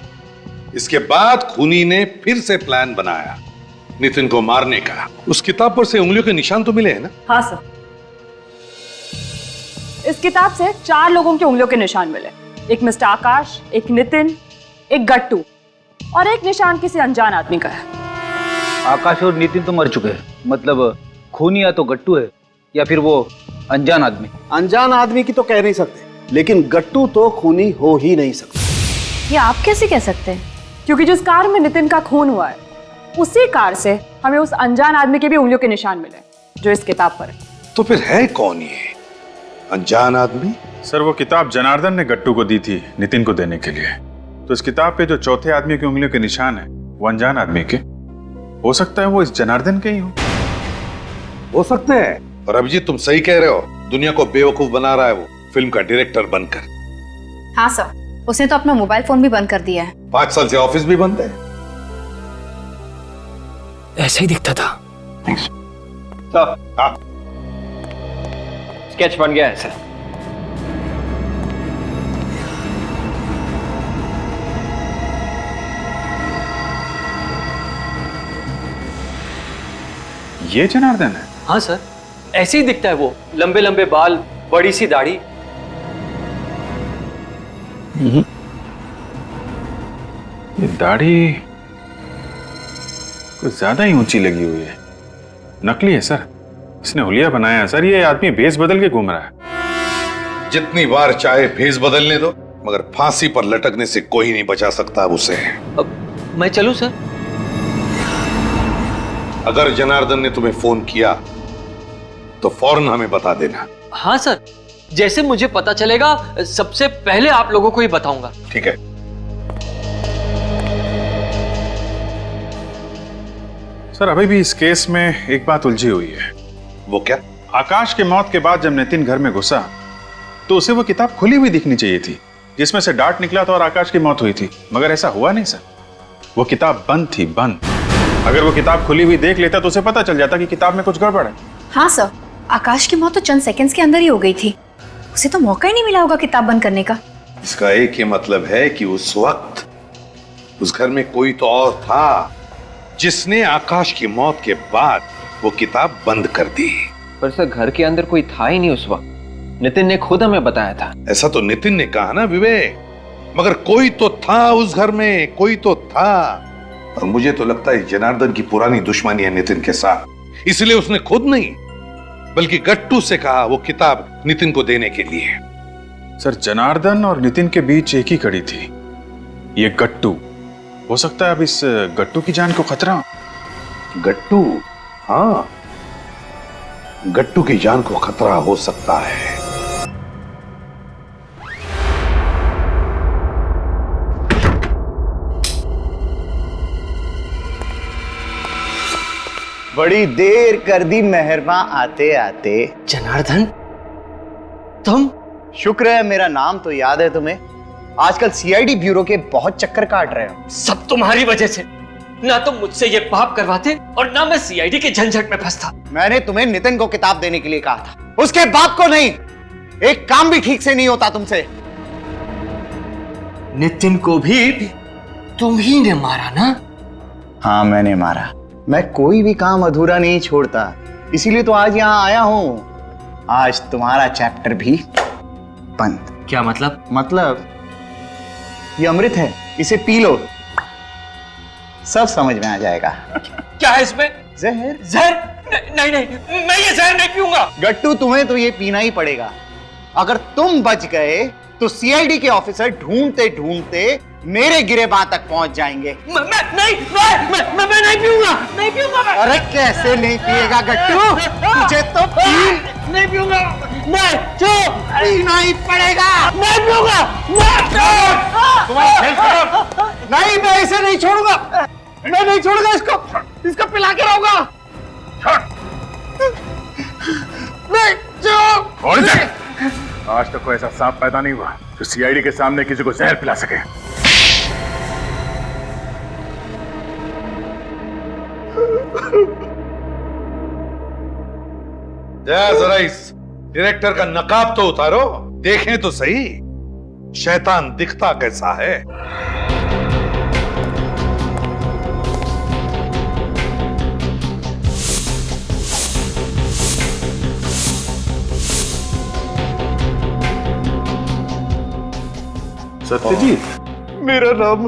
इसके बाद खूनी ने फिर से प्लान बनाया नितिन को मारने का। उस किताब पर से उंगलियों के निशान तो मिले हैं ना? हाँ सर, इस किताब से 4 लोगों की उंगलियों के निशान मिले। एक मिस्टर आकाश, एक नितिन, एक गट्टू और एक निशान किसी अनजान आदमी का है। आकाश और नितिन तो मर चुके हैं, मतलब खूनी या तो गट्टू है या फिर वो अनजान आदमी। अनजान आदमी की तो कह नहीं सकते, लेकिन गट्टू तो खूनी हो ही नहीं सकता। ये आप कैसे कह सकते हैं? क्योंकि जिस कार में नितिन का खून हुआ है, उसी कार से हमें उस अनजान आदमी के भी उंगलियों के निशान मिले जो इस किताब पर है। तो फिर है कौन ये अनजान आदमी? सर, वो किताब जनार्दन ने गट्टू को दी थी नितिन को देने के लिए, तो इस किताब पे जो चौथे आदमी की उंगलियों के निशान है वो अनजान आदमी के, हो सकता है वो इस जनार्दन के ही हो सकते हैं। और अभिजीत, तुम सही कह रहे हो, दुनिया को बेवकूफ बना रहा है वो फिल्म का डायरेक्टर बनकर। हाँ सर, उसने तो अपना मोबाइल फोन भी बंद कर दिया है। 5 साल से ऑफिस भी बंद है। ऐसा ही दिखता था। सर, हाँ, स्केच बन गया है सर। ये जनार्दन है? हाँ सर, ऐसे ही दिखता है वो, लंबे लंबे बाल, बड़ी सी दाढ़ी। ये दाढ़ी कुछ ज्यादा ही ऊंची लगी हुई है, नकली है सर, इसने हुलिया बनाया है सर। ये आदमी भेस बदल के घूम रहा है। जितनी बार चाहे भेस बदलने दो, मगर फांसी पर लटकने से कोई नहीं बचा सकता उसे। अब मैं चलूं सर? अगर जनार्दन ने तुम्हें फोन किया तो फौरन हमें बता देना। हाँ सर, जैसे मुझे पता चलेगा सबसे पहले आप लोगों को ही बताऊंगा। ठीक है। सर अभी भी इस केस में एक बात उलझी हुई है। वो क्या? आकाश के मौत के बाद जब नितिन घर में घुसा तो उसे वो किताब खुली हुई दिखनी चाहिए थी जिसमें से डार्ट निकला था और आकाश की मौत हुई थी, मगर ऐसा हुआ नहीं सर। वो किताब बंद थी, बंद। अगर वो किताब खुली हुई देख लेता तो उसे पता चल जाता कि किताब में कुछ गड़बड़ है। हाँ सर, आकाश की मौत तो चंद सेकंड्स के अंदर ही हो गई थी, उसे तो मौका ही नहीं मिला होगा किताब बंद करने का। इसका एक ही मतलब है कि उस वक्त उस घर में कोई तो और था जिसने आकाश की मौत के बाद वो किताब बंद कर दी। पर सर घर के अंदर कोई था ही नहीं उस वक्त, नितिन ने खुद हमें बताया था। ऐसा तो नितिन ने कहा ना विवेक, मगर कोई तो था उस घर में, कोई तो था। और मुझे तो लगता है जनार्दन की पुरानी दुश्मनी है नितिन के साथ, इसलिए उसने खुद नहीं बल्कि गट्टू से कहा वो किताब नितिन को देने के लिए। सर जनार्दन और नितिन के बीच एक ही कड़ी थी, ये गट्टू। हो सकता है अब इस गट्टू की जान को खतरा हो। गट्टू? हाँ, गट्टू की जान को खतरा हो सकता है। बड़ी देर कर दी मेहरमा आते आते। जनार्दन, तुम? शुक्र है मेरा नाम तो याद है तुम्हें। आजकल सीआईडी ब्यूरो के बहुत चक्कर काट रहे हो। सब तुम्हारी वजह से। ना तुम मुझसे ये पाप करवाते और ना मैं सीआईडी के झंझट में फंसता। मैंने तुम्हें नितिन को किताब देने के लिए कहा था, उसके बाप को नहीं। एक काम भी ठीक से नहीं होता तुमसे। नितिन को भी तुम ही ने मारा ना? हाँ मैंने मारा। मैं कोई भी काम अधूरा नहीं छोड़ता, इसीलिए तो आज यहाँ आया हूं। आज तुम्हारा चैप्टर भी बंद। क्या मतलब? मतलब ये अमृत है, इसे पी लो, सब समझ में आ जाएगा। क्या है इसमें? जहर। जहर? नहीं नहीं, मैं ये जहर नहीं पीऊंगा। गट्टू तुम्हें तो ये पीना ही पड़ेगा। अगर तुम बच गए तो सीआईडी के ऑफिसर ढूंढते ढूंढते मेरे गिरेबान तक पहुंच जाएंगे। मैं नहीं पीऊंगा, नहीं पीऊंगा मैं। अरे कैसे नहीं पिएगा गट्टू? तुझे तो नहीं पीऊंगा मैं, जो पीना ही पड़ेगा। नहीं पीऊंगा नहीं, मैं इसे नहीं छोड़ूंगा। मैं नहीं छोड़ूंगा इसको पिला के रहूंगा। नहीं, जो आज तक कोई ऐसा सांप पैदा नहीं हुआ जो सीआईडी के सामने किसी को जहर पिला सके। जरा इस डायरेक्टर का नकाब तो उतारो, देखें तो सही शैतान दिखता कैसा है। सत्यजीत? मेरा नाम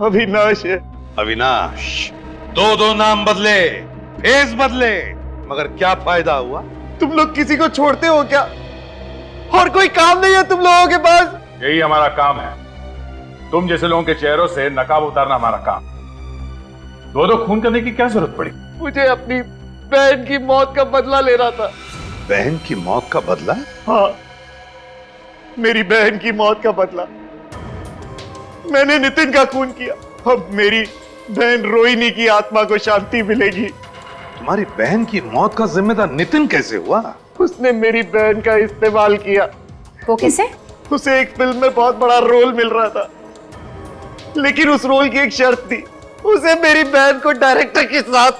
अविनाश है। अविनाश? दो नाम बदले, फेस बदले, मगर क्या फायदा हुआ? तुम लोग किसी को छोड़ते हो क्या? और कोई काम नहीं है तुम लोगों के पास? यही हमारा काम है, तुम जैसे लोगों के चेहरों से नकाब उतारना हमारा काम। दो खून करने की क्या जरूरत पड़ी? मुझे अपनी बहन की मौत का बदला लेना था। बहन की मौत का बदला? हाँ, मेरी बहन की मौत का बदला। मैंने नितिन का खून किया, अब मेरी बहन रोहिणी की आत्मा को शांति मिलेगी। तुम्हारी बहन की मौत का जिम्मेदार नितिन कैसे हुआ? उसने मेरी बहन का इस्तेमाल किया। वो कैसे? उसे एक फिल्म में बहुत बड़ा रोल मिल रहा था, लेकिन उस रोल की एक शर्त थी, उसे मेरी बहन को डायरेक्टर के साथ।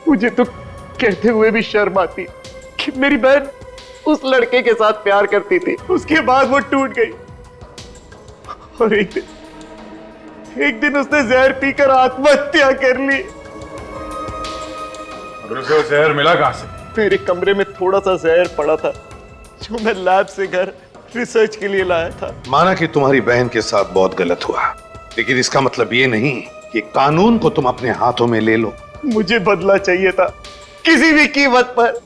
मुझे तो कहते हुए भी शर्म आती कि मेरी बहन उस लड़के के साथ प्यार करती थी, उसके बाद वो टूट गई और एक दिन उसने जहर पीकर आत्महत्या कर ली। उसे जहर मिला कहां से? मेरे कमरे में थोड़ा सा जहर पड़ा था जो मैं लैब से घर रिसर्च के लिए लाया था। माना कि तुम्हारी बहन के साथ बहुत गलत हुआ, लेकिन इसका मतलब ये नहीं कि कानून को तुम अपने हाथों में ले लो। मुझे बदला चाहिए था किसी भी कीमत पर,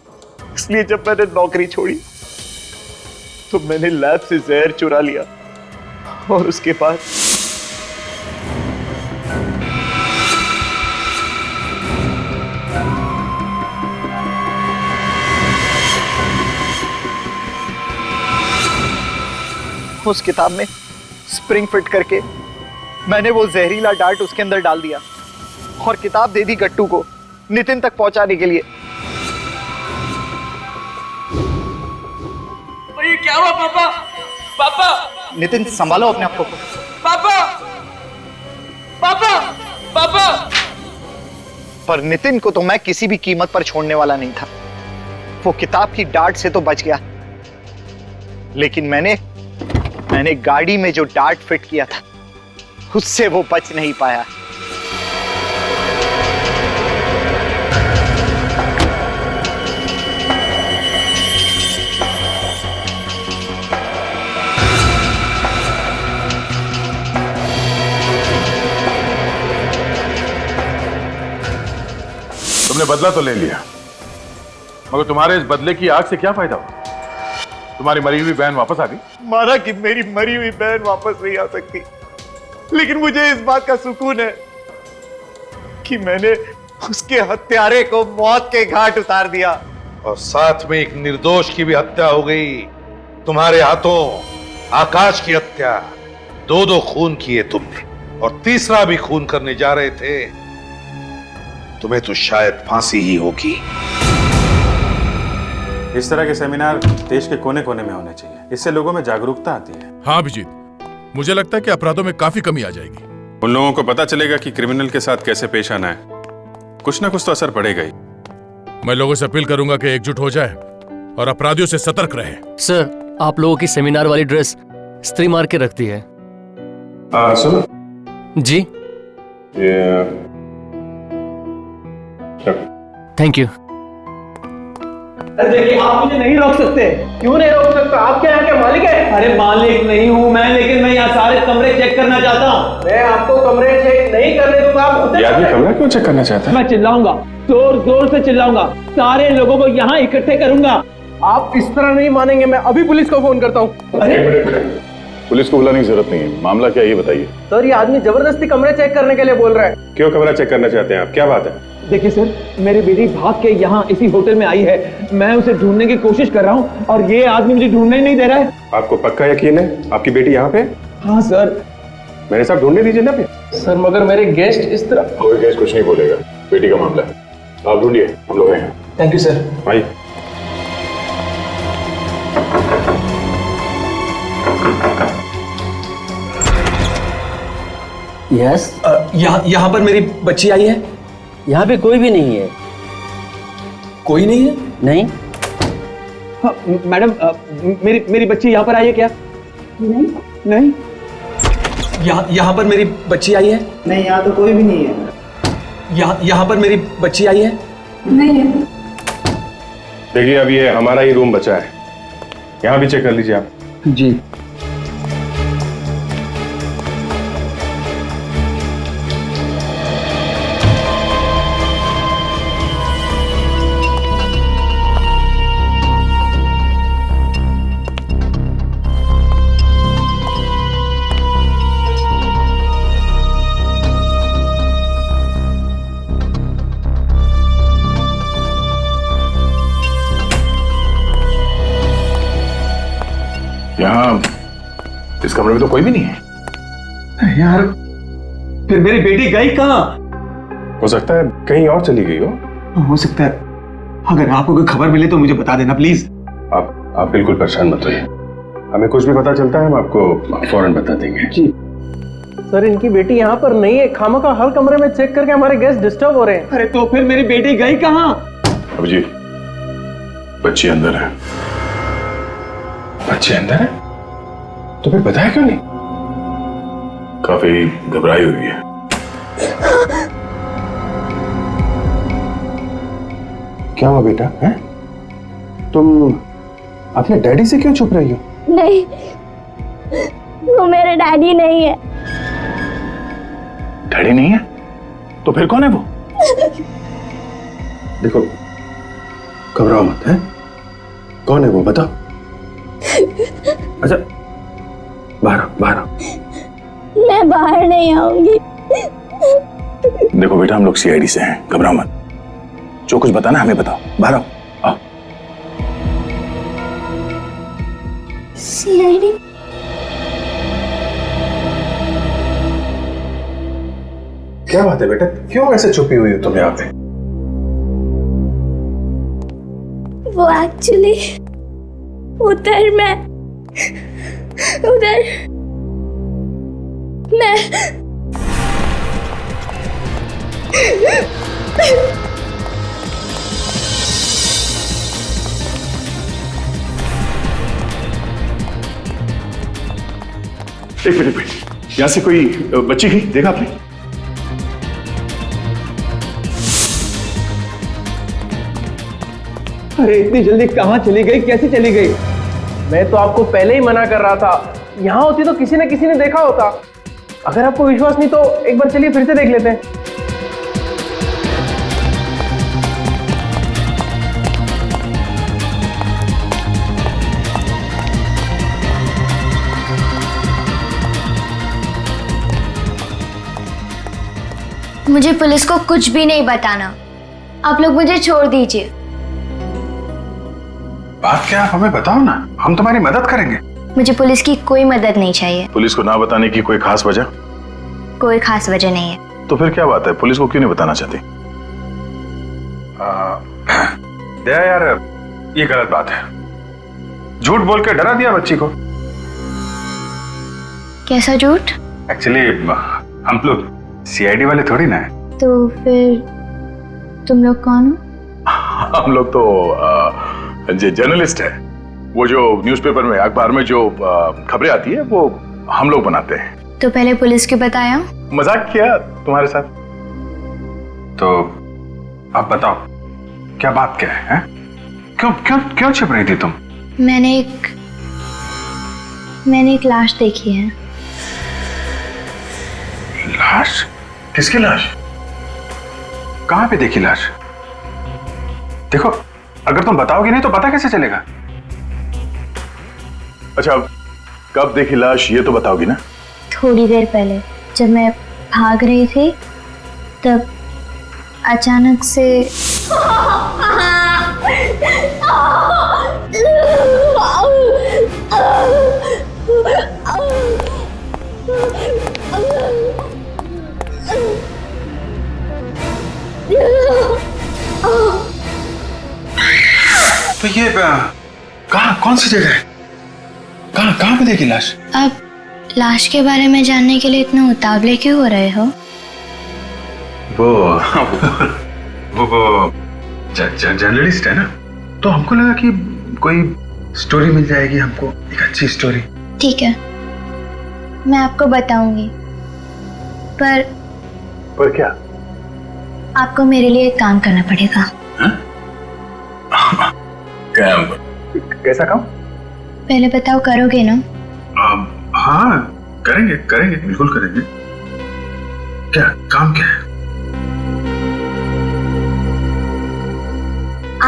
इसलिए जब मैंने नौकरी छोड़ी तो मैंने लैब से जहर चुरा लिया और उसके बाद उस किताब में स्प्रिंग फिट करके मैंने वो जहरीला डार्ट उसके अंदर डाल दिया और किताब दे दी गट्टू को नितिन तक पहुंचाने के लिए। ये क्या हुआ पापा? पापा नितिन संभालो अपने आप को। पापा पापा पापा। पर नितिन को तो मैं किसी भी कीमत पर छोड़ने वाला नहीं था। वो किताब की डार्ट से तो बच गया, लेकिन मैंने गाड़ी में जो डार्ट फिट किया था उससे वो बच नहीं पाया। तुमने बदला तो ले लिया, मगर तुम्हारे इस बदले की आग से क्या फायदा हुआ? तुम्हारी मरी हुई बहन वापस आ गई। माना कि मेरी मरी हुई बहन वापस नहीं आ सकती, लेकिन मुझे इस बात का सुकून है कि मैंने उसके हत्यारे को मौत के घाट उतार दिया। और साथ में एक निर्दोष की भी हत्या हो गई तुम्हारे हाथों। आकाश की हत्या, दो खून किए तुमने, और तीसरा भी खून करने जा रहे थे। तुम्हें तो शायद फांसी ही होगी। इस तरह के सेमिनार देश के कोने कोने में होने चाहिए, इससे लोगों में जागरूकता आती है। हाँ अभिजीत, मुझे लगता है कि अपराधों में काफी कमी आ जाएगी। उन लोगों को पता चलेगा कि क्रिमिनल के साथ कैसे पेश आना है। कुछ ना कुछ तो असर पड़ेगा ही। मैं लोगों से अपील करूंगा कि एकजुट हो जाए और अपराधियों से सतर्क रहे। सर, आप लोगों की सेमिनार वाली ड्रेस स्त्री मार के रखती है। सुनो जी, थैंक यू। देखिए, आप मुझे नहीं रोक सकते। क्यों नहीं रोक सकते? आप क्या यहाँ के मालिक हैं? अरे मालिक नहीं हूँ मैं, लेकिन मैं यहाँ सारे कमरे चेक करना चाहता हूँ। मैं आपको कमरे चेक नहीं करने दूंगा। ये आदमी कमरा क्यों चेक करना चाहता है? मैं चिल्लाऊंगा, जोर जोर से चिल्लाऊंगा, सारे लोगों को यहाँ इकट्ठे करूंगा। आप इस तरह नहीं मानेंगे। मैं अभी पुलिस को फोन करता हूँ। अरे पुलिस को बुलाने की जरूरत नहीं है। मामला क्या है ये बताइए। सर, ये आदमी जबरदस्ती कमरे चेक करने के लिए बोल रहा है। क्यों कमरा चेक करना चाहते हैं आप? क्या बात है? देखिए सर, मेरी बेटी भाग के यहाँ इसी होटल में आई है। मैं उसे ढूंढने की कोशिश कर रहा हूँ और ये आदमी मुझे ढूंढने ही नहीं दे रहा है। आपको पक्का यकीन है आपकी बेटी यहाँ पे? हाँ सर। मेरे साथ ढूंढने दीजिए ना। सर मगर मेरे गेस्ट इस तरह। कोई गेस्ट कुछ नहीं बोलेगा, बेटी का मामला है। आप ढूंढिए, हम लोग हैं। Thank you sir. आइए। यस, यहाँ पर मेरी बच्ची आई है। यहाँ पे कोई भी नहीं है। कोई नहीं है? नहीं। हाँ, मैडम, मेरी बच्ची यहाँ पर आई है क्या? नहीं। नहीं। यहाँ पर मेरी बच्ची आई है? नहीं, यहाँ तो कोई भी नहीं है। यहाँ पर मेरी बच्ची आई है? नहीं है। देखिए, अब ये हमारा ही रूम बचा है, यहाँ भी चेक कर लीजिए आप। जी। यहाँ इस कमरे में तो कोई भी नहीं है। यार, फिर मेरी बेटी गई कहाँ? हो सकता है कहीं और चली गई हो सकता है। अगर आपको कोई खबर मिले तो मुझे बता देना प्लीज। आप बिल्कुल परेशान मत होइए, हमें कुछ भी पता चलता है हम आपको फौरन बता देंगे। जी सर, इनकी बेटी यहाँ पर नहीं है। खामखा हर कमरे में चेक करके हमारे गेस्ट डिस्टर्ब हो रहे हैं। अरे तो फिर मेरी बेटी गई कहाँ? अब जी, बच्ची अंदर है। बच्ची अंदर है? तो फिर बताया क्यों नहीं? काफी घबराई हुई है। क्या हुआ बेटा? है तुम अपने डैडी से क्यों छुप रही हो? नहीं, वो मेरे डैडी नहीं है। डैडी नहीं है? तो फिर कौन है वो? देखो, घबराओ मत। है कौन है वो बताओ। अच्छा, बाहर आओ। मैं बाहर नहीं आऊंगी। देखो बेटा, हम लोग सीआईडी से हैं, घबराओ मत। जो कुछ बताना हमें बताओ, बाहर आओ। सीआईडी? क्या बात है बेटा, क्यों ऐसे छुपी हुई हो तुम यहाँ पे? वो एक्चुअली उधर मैं एक मिनट, यहाँ से कोई बच्ची गई, देखा आपने? अरे इतनी जल्दी कहाँ चली गई, कैसे चली गई? मैं तो आपको पहले ही मना कर रहा था, यहाँ होती तो किसी न किसी ने देखा होता। अगर आपको विश्वास नहीं तो एक बार चलिए फिर से देख लेते हैं। मुझे पुलिस को कुछ भी नहीं बताना। आप लोग मुझे छोड़ दीजिए। बात क्या, आप हमें बताओ ना, हम तुम्हारी मदद करेंगे। मुझे पुलिस की कोई मदद नहीं चाहिए। पुलिस को ना बताने की कोई खास वजह? कोई खास वजह नहीं है। तो फिर क्या बात है, पुलिस को क्यों नहीं बताना चाहती? दया यार, ये गलत बात है। झूठ बोल के डरा दिया बच्ची को। कैसा झूठ? एक्चुअली हम लोग सीआईडी वाले थोड़ी ना है। तो फिर तुम लोग कौन हो? हम लोग तो जर्नलिस्ट है। वो जो न्यूज़पेपर में, अखबार में जो खबरें आती है वो हम लोग बनाते हैं। तो पहले पुलिस क्यों बताया? मजाक किया तुम्हारे साथ। तो अब बताओ, क्या बात क्या है? क्यों क्यों क्यों छिप रही थी तुम? मैंने एक लाश देखी है। लाश? किसकी लाश? कहां पे देखी लाश? देखो, अगर तुम बताओगे नहीं तो पता कैसे चलेगा? अच्छा, कब देखी लाश ये तो बताओगी ना? थोड़ी देर पहले जब मैं भाग रही थी तब अचानक से तो ये कहाँ, कौन सी जगह है? कहाँ पे देखी लाश? अब लाश के बारे में जानने के लिए इतना उतावले क्यों हो रहे हो? वो जर्नलिस्ट है ना, तो हमको लगा कि कोई स्टोरी मिल जाएगी हमको, एक अच्छी स्टोरी। ठीक है, मैं आपको बताऊंगी, पर क्या? आपको मेरे लिए एक काम करना पड़ेगा। कैसा काम? पहले बताओ, करोगे ना? हाँ, करेंगे करेंगे, बिल्कुल करेंगे। क्या काम क्या है?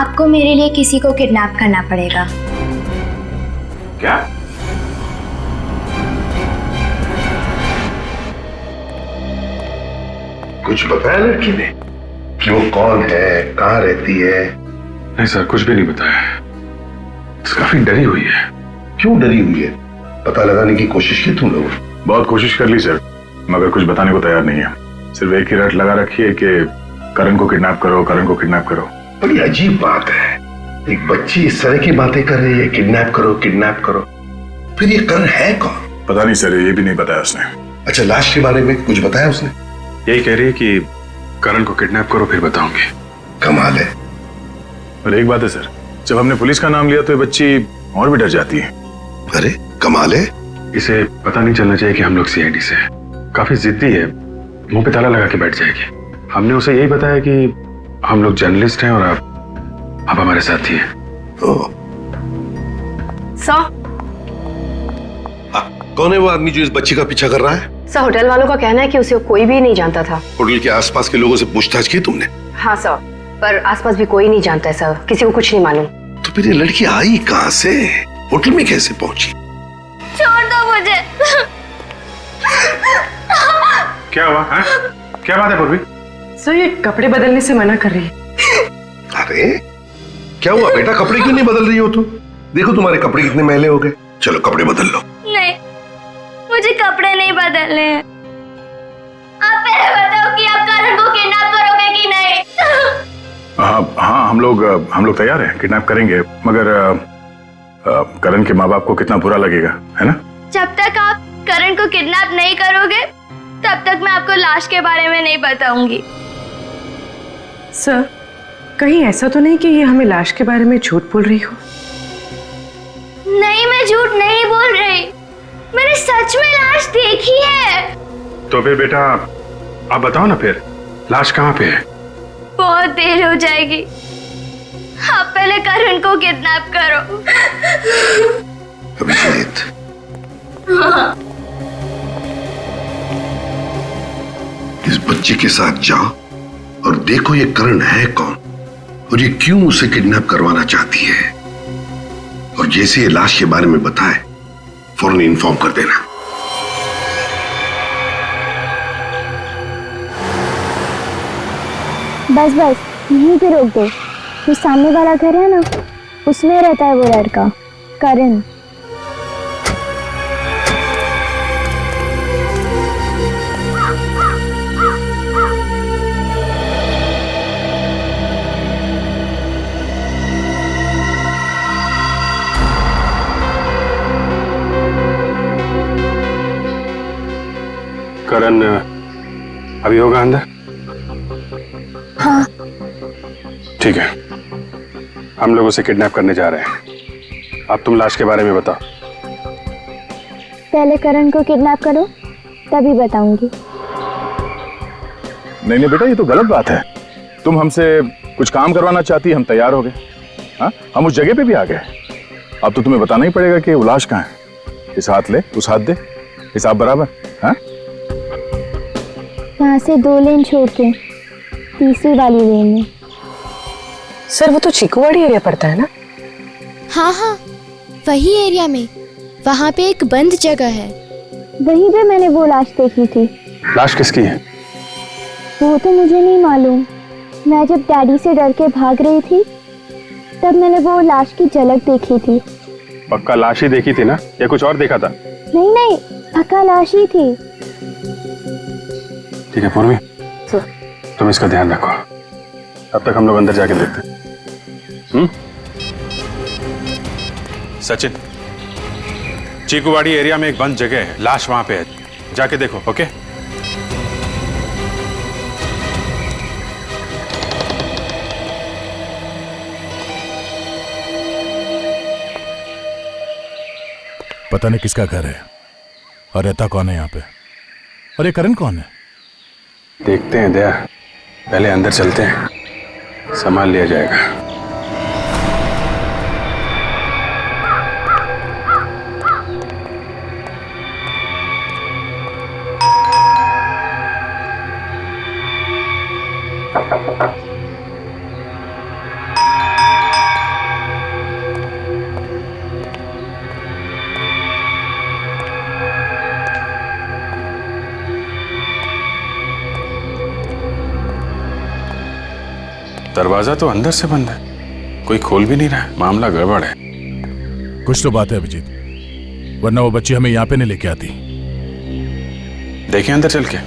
आपको मेरे लिए किसी को किडनैप करना पड़ेगा। क्या? कुछ बताया लड़की ने कि वो कौन है, कहाँ रहती है? नहीं सर, कुछ भी नहीं बताया। काफी डरी हुई है। क्यों डरी हुई है? पता लगाने की कोशिश की तुम लोग? बहुत कोशिश कर ली सर, मगर कुछ बताने को तैयार नहीं है। सिर्फ एक ही रट लगा रखी है कि करण को किडनैप करो, करण को किडनैप करो। बड़ी अजीब बात है, एक बच्ची इस तरह की बातें कर रही है, किडनैप करो किडनैप करो। फिर ये करण है कौन? पता नहीं सर, ये भी नहीं बताया उसने। अच्छा, लाश के बारे में कुछ बताया उसने? यही कह रही है कि करण को किडनैप करो फिर बताऊंगी। कमाल है। और एक बात है सर, जब हमने पुलिस का नाम लिया तो ये बच्ची और भी डर जाती है। अरे कमाल है। इसे पता नहीं चलना चाहिए कि हम लोग सीआईडी से हैं। काफी जिद्दी है, मुंह पे ताला लगा के बैठ जाएगी। हमने उसे यही बताया कि हम लोग जर्नलिस्ट हैं और आप हमारे साथी हैं। सर, कौन है वो आदमी जो इस बच्ची का पीछा कर रहा है? सर, होटल वालों का कहना है कि उसे कोई भी नहीं जानता था। होटल के आसपास के लोगों से पूछताछ की तुमने? हाँ सर, पर आसपास भी कोई नहीं जानता है सर, किसी को कुछ नहीं मालूम। तो फिर ये लड़की आई कहाँ से, होटल में कैसे पहुंची? छोड़ दो मुझे। क्या हुआ है? क्या बात है पूर्वी? सर, ये कपड़े बदलने से मना कर रही है। अरे क्या हुआ बेटा, कपड़े क्यों नहीं बदल रही हो तुम? देखो तुम्हारे कपड़े कितने मैले हो गए। चलो कपड़े बदल लो। नहीं, मुझे कपड़े नहीं बदलने हैं। आप पहले बताओ कि आप करण को किडनैप करोगे कि नहीं? हाँ, हम लोग तैयार हैं, किडनैप करेंगे, मगर करण के माँ बाप को कितना बुरा लगेगा, है ना? जब तक आप करण को किडनैप नहीं करोगे तब तक मैं आपको लाश के बारे में नहीं बताऊंगी। सर, कहीं ऐसा तो नहीं कि ये हमें लाश के बारे में झूठ बोल रही हो? नहीं, मैं झूठ नहीं बोल रही, मैंने सच में लाश देखी है। तो फिर बेटा आप बताओ ना, फिर लाश कहाँ पे है? बहुत देर हो जाएगी, आप पहले करण को किडनैप करो। अभिजीत, इस बच्चे के साथ जाओ और देखो ये करण है कौन और ये क्यों उसे किडनैप करवाना चाहती है, और जैसे ये लाश के बारे में बताए फौरन इन्फॉर्म कर देना। बस बस यहीं पे रोक दो, जो सामने वाला घर है ना उसमें रहता है वो लड़का करण। करण अभी होगा अंदर? हाँ। ठीक है, हम लोग उसे किडनैप करने जा रहे हैं। अब तुम लाश के बारे में बताओ। पहले करण को किडनैप करो तभी बताऊंगी। नहीं बेटा, ये तो गलत बात है। तुम हमसे कुछ काम करवाना चाहती, हम तैयार हो गए। हाँ, हम उस जगह पे भी आ गए। अब तो तुम्हें बताना ही पड़ेगा कि वो लाश कहाँ है। इस हाथ ले, उस हाथ दे, हिसाब बराबर। हाँ, यहाँ से 2 लेन छोड़ के तीसरी वाली लेन में। सर, वो तो चीकूवाड़ी एरिया पड़ता है ना? हाँ हाँ, वही एरिया में, वहाँ पे एक बंद जगह है, वहीं पे मैंने वो लाश देखी थी। लाश किसकी है? वो तो मुझे नहीं मालूम। मैं जब डैडी से डर के भाग रही थी तब मैंने वो लाश की झलक देखी थी। पक्का लाश ही देखी थी ना, या कुछ और देखा था? नहीं नहीं, पक्का लाश ही थी। ठीक है पूर्वी, तुम इसका ध्यान रखो, अब तक हम लोग अंदर जाके देखते हैं। सचिन, चीकूवाड़ी एरिया में एक बंद जगह है, लाश वहां पे है, जाके देखो। ओके? पता नहीं किसका घर है और रहता कौन है यहाँ पे, और ये करण कौन है? देखते हैं दया, पहले अंदर चलते हैं, संभाल लिया जाएगा। दरवाजा तो अंदर से बंद है, कोई खोल भी नहीं रहा है, मामला गड़बड़ है। कुछ तो बात है अभिजीत, वरना वो बच्ची हमें यहाँ पे नहीं लेके आती। देखें अंदर चल के।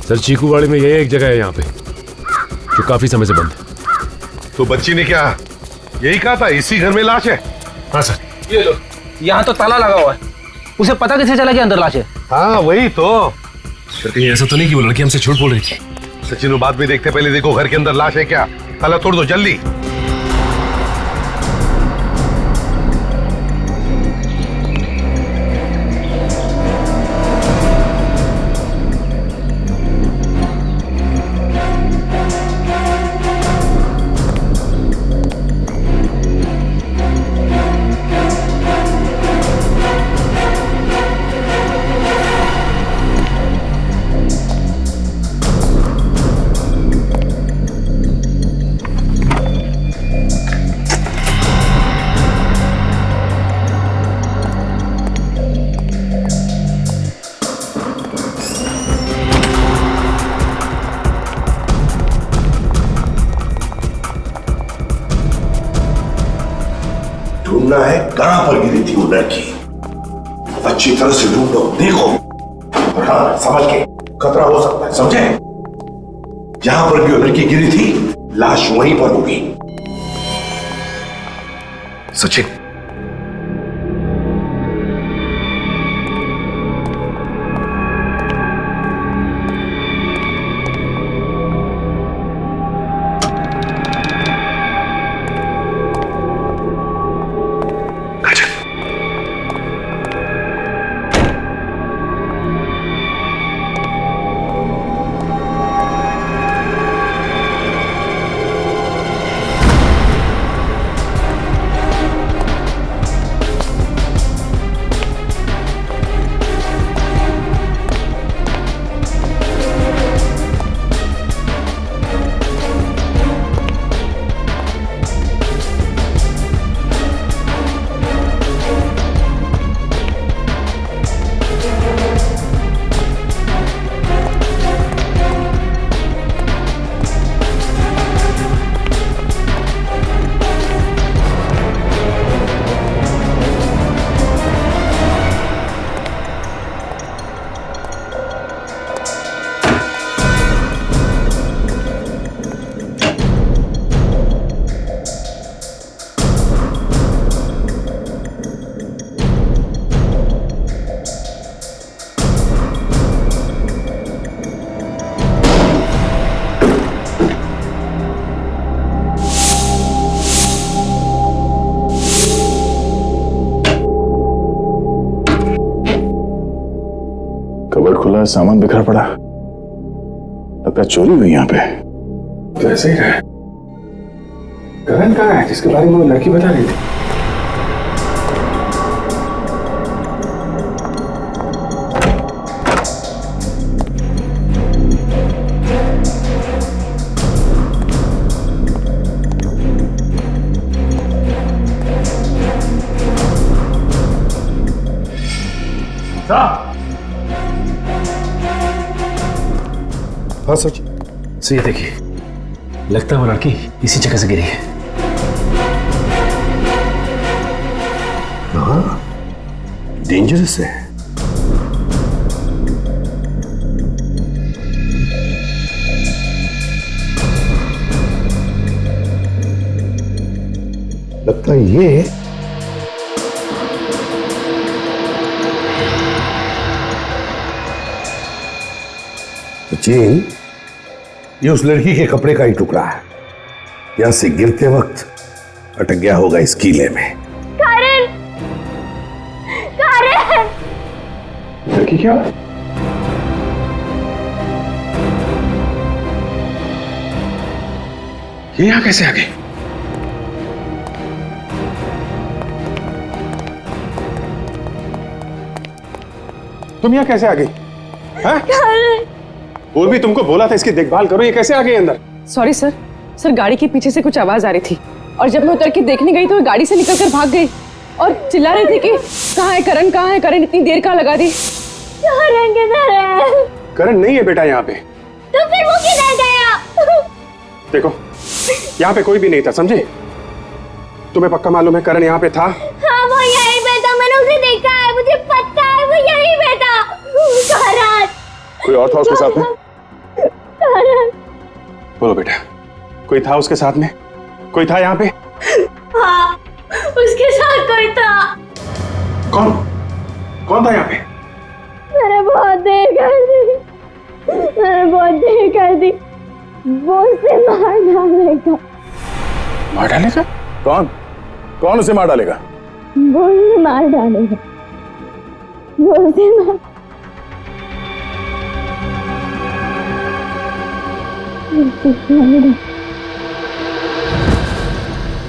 सर, चीकूवाड़ी में ये एक जगह है यहाँ पे जो काफी समय से बंद है। तो बच्ची ने क्या यही कहा था, इसी घर में लाश है? हाँ सर। ये लो, यहाँ तो ताला लगा हुआ है, उसे पता कैसे चला कि अंदर लाश है? हाँ वही तो। सर, कहीं ऐसा तो नहीं कि वो लड़की हमसे झूठ बोल रही थी? सचिन, बाद में देखते, पहले देखो घर के अंदर लाश है क्या। ताला तोड़ दो जल्दी। लड़की। अच्छी तरह से ढूंढो, देखो, और हाँ, संभल के, खतरा हो सकता है, समझे? जहां पर भी वो लड़की गिरी थी, लाश वहीं पर होगी। सचिन, कबर्ड खुला, सामान बिखरा पड़ा, लगता चोरी हुई यहाँ पे। तो ऐसे ही रहा। करण कहाँ है जिसके बारे में वो लड़की बता रही थी? हाँ सच। सो ये देखिए, लगता है वो लड़की इसी जगह से गिरी है। हाँ, डेंजरस है। लगता है ये सचिन, ये उस लड़की के कपड़े का ही टुकड़ा है। यहां से गिरते वक्त अटक गया होगा इस कीले में। कारण, कारण। लड़की क्या? ये यहां कैसे आ गई? तुम यहां कैसे आ गई? वो भी तुमको बोला था इसकी देखभाल करो, ये कैसे आ गई अंदर? सॉरी सर, गाड़ी के पीछे से कुछ आवाज आ रही थी और जब मैं उतर के देखने गई तो वो गाड़ी से निकलकर भाग गई और चिल्ला रही थी कि कहाँ है करण, कहाँ है करण, इतनी देर कहाँ लगा दी। करण किधर है? करण नहीं है बेटा यहाँ पे। तो फिर वो किधर गया? देखो, यहाँ पे कोई भी नहीं था, समझे? तुम्हें पक्का मालूम है करण यहाँ पे था? हाँ, वो यहीं पे था, मैंने उसे देखा है, मुझे पता है वो यहीं पे था। करण। कोई और था उसके साथ में? करण। बोलो बेटा, कोई था उसके साथ में? कोई था यहाँ पे? हाँ, उसके साथ कोई था। कौन? कौन था यहाँ पे? मैंने बहुत देर कर दी, मैंने बहुत देर कर दी। वो उसे मार डालेगा। मार डालेगा? कौन? कौन उसे मार डालेगा? वो उसे मार डालेगा। वो उसे मार।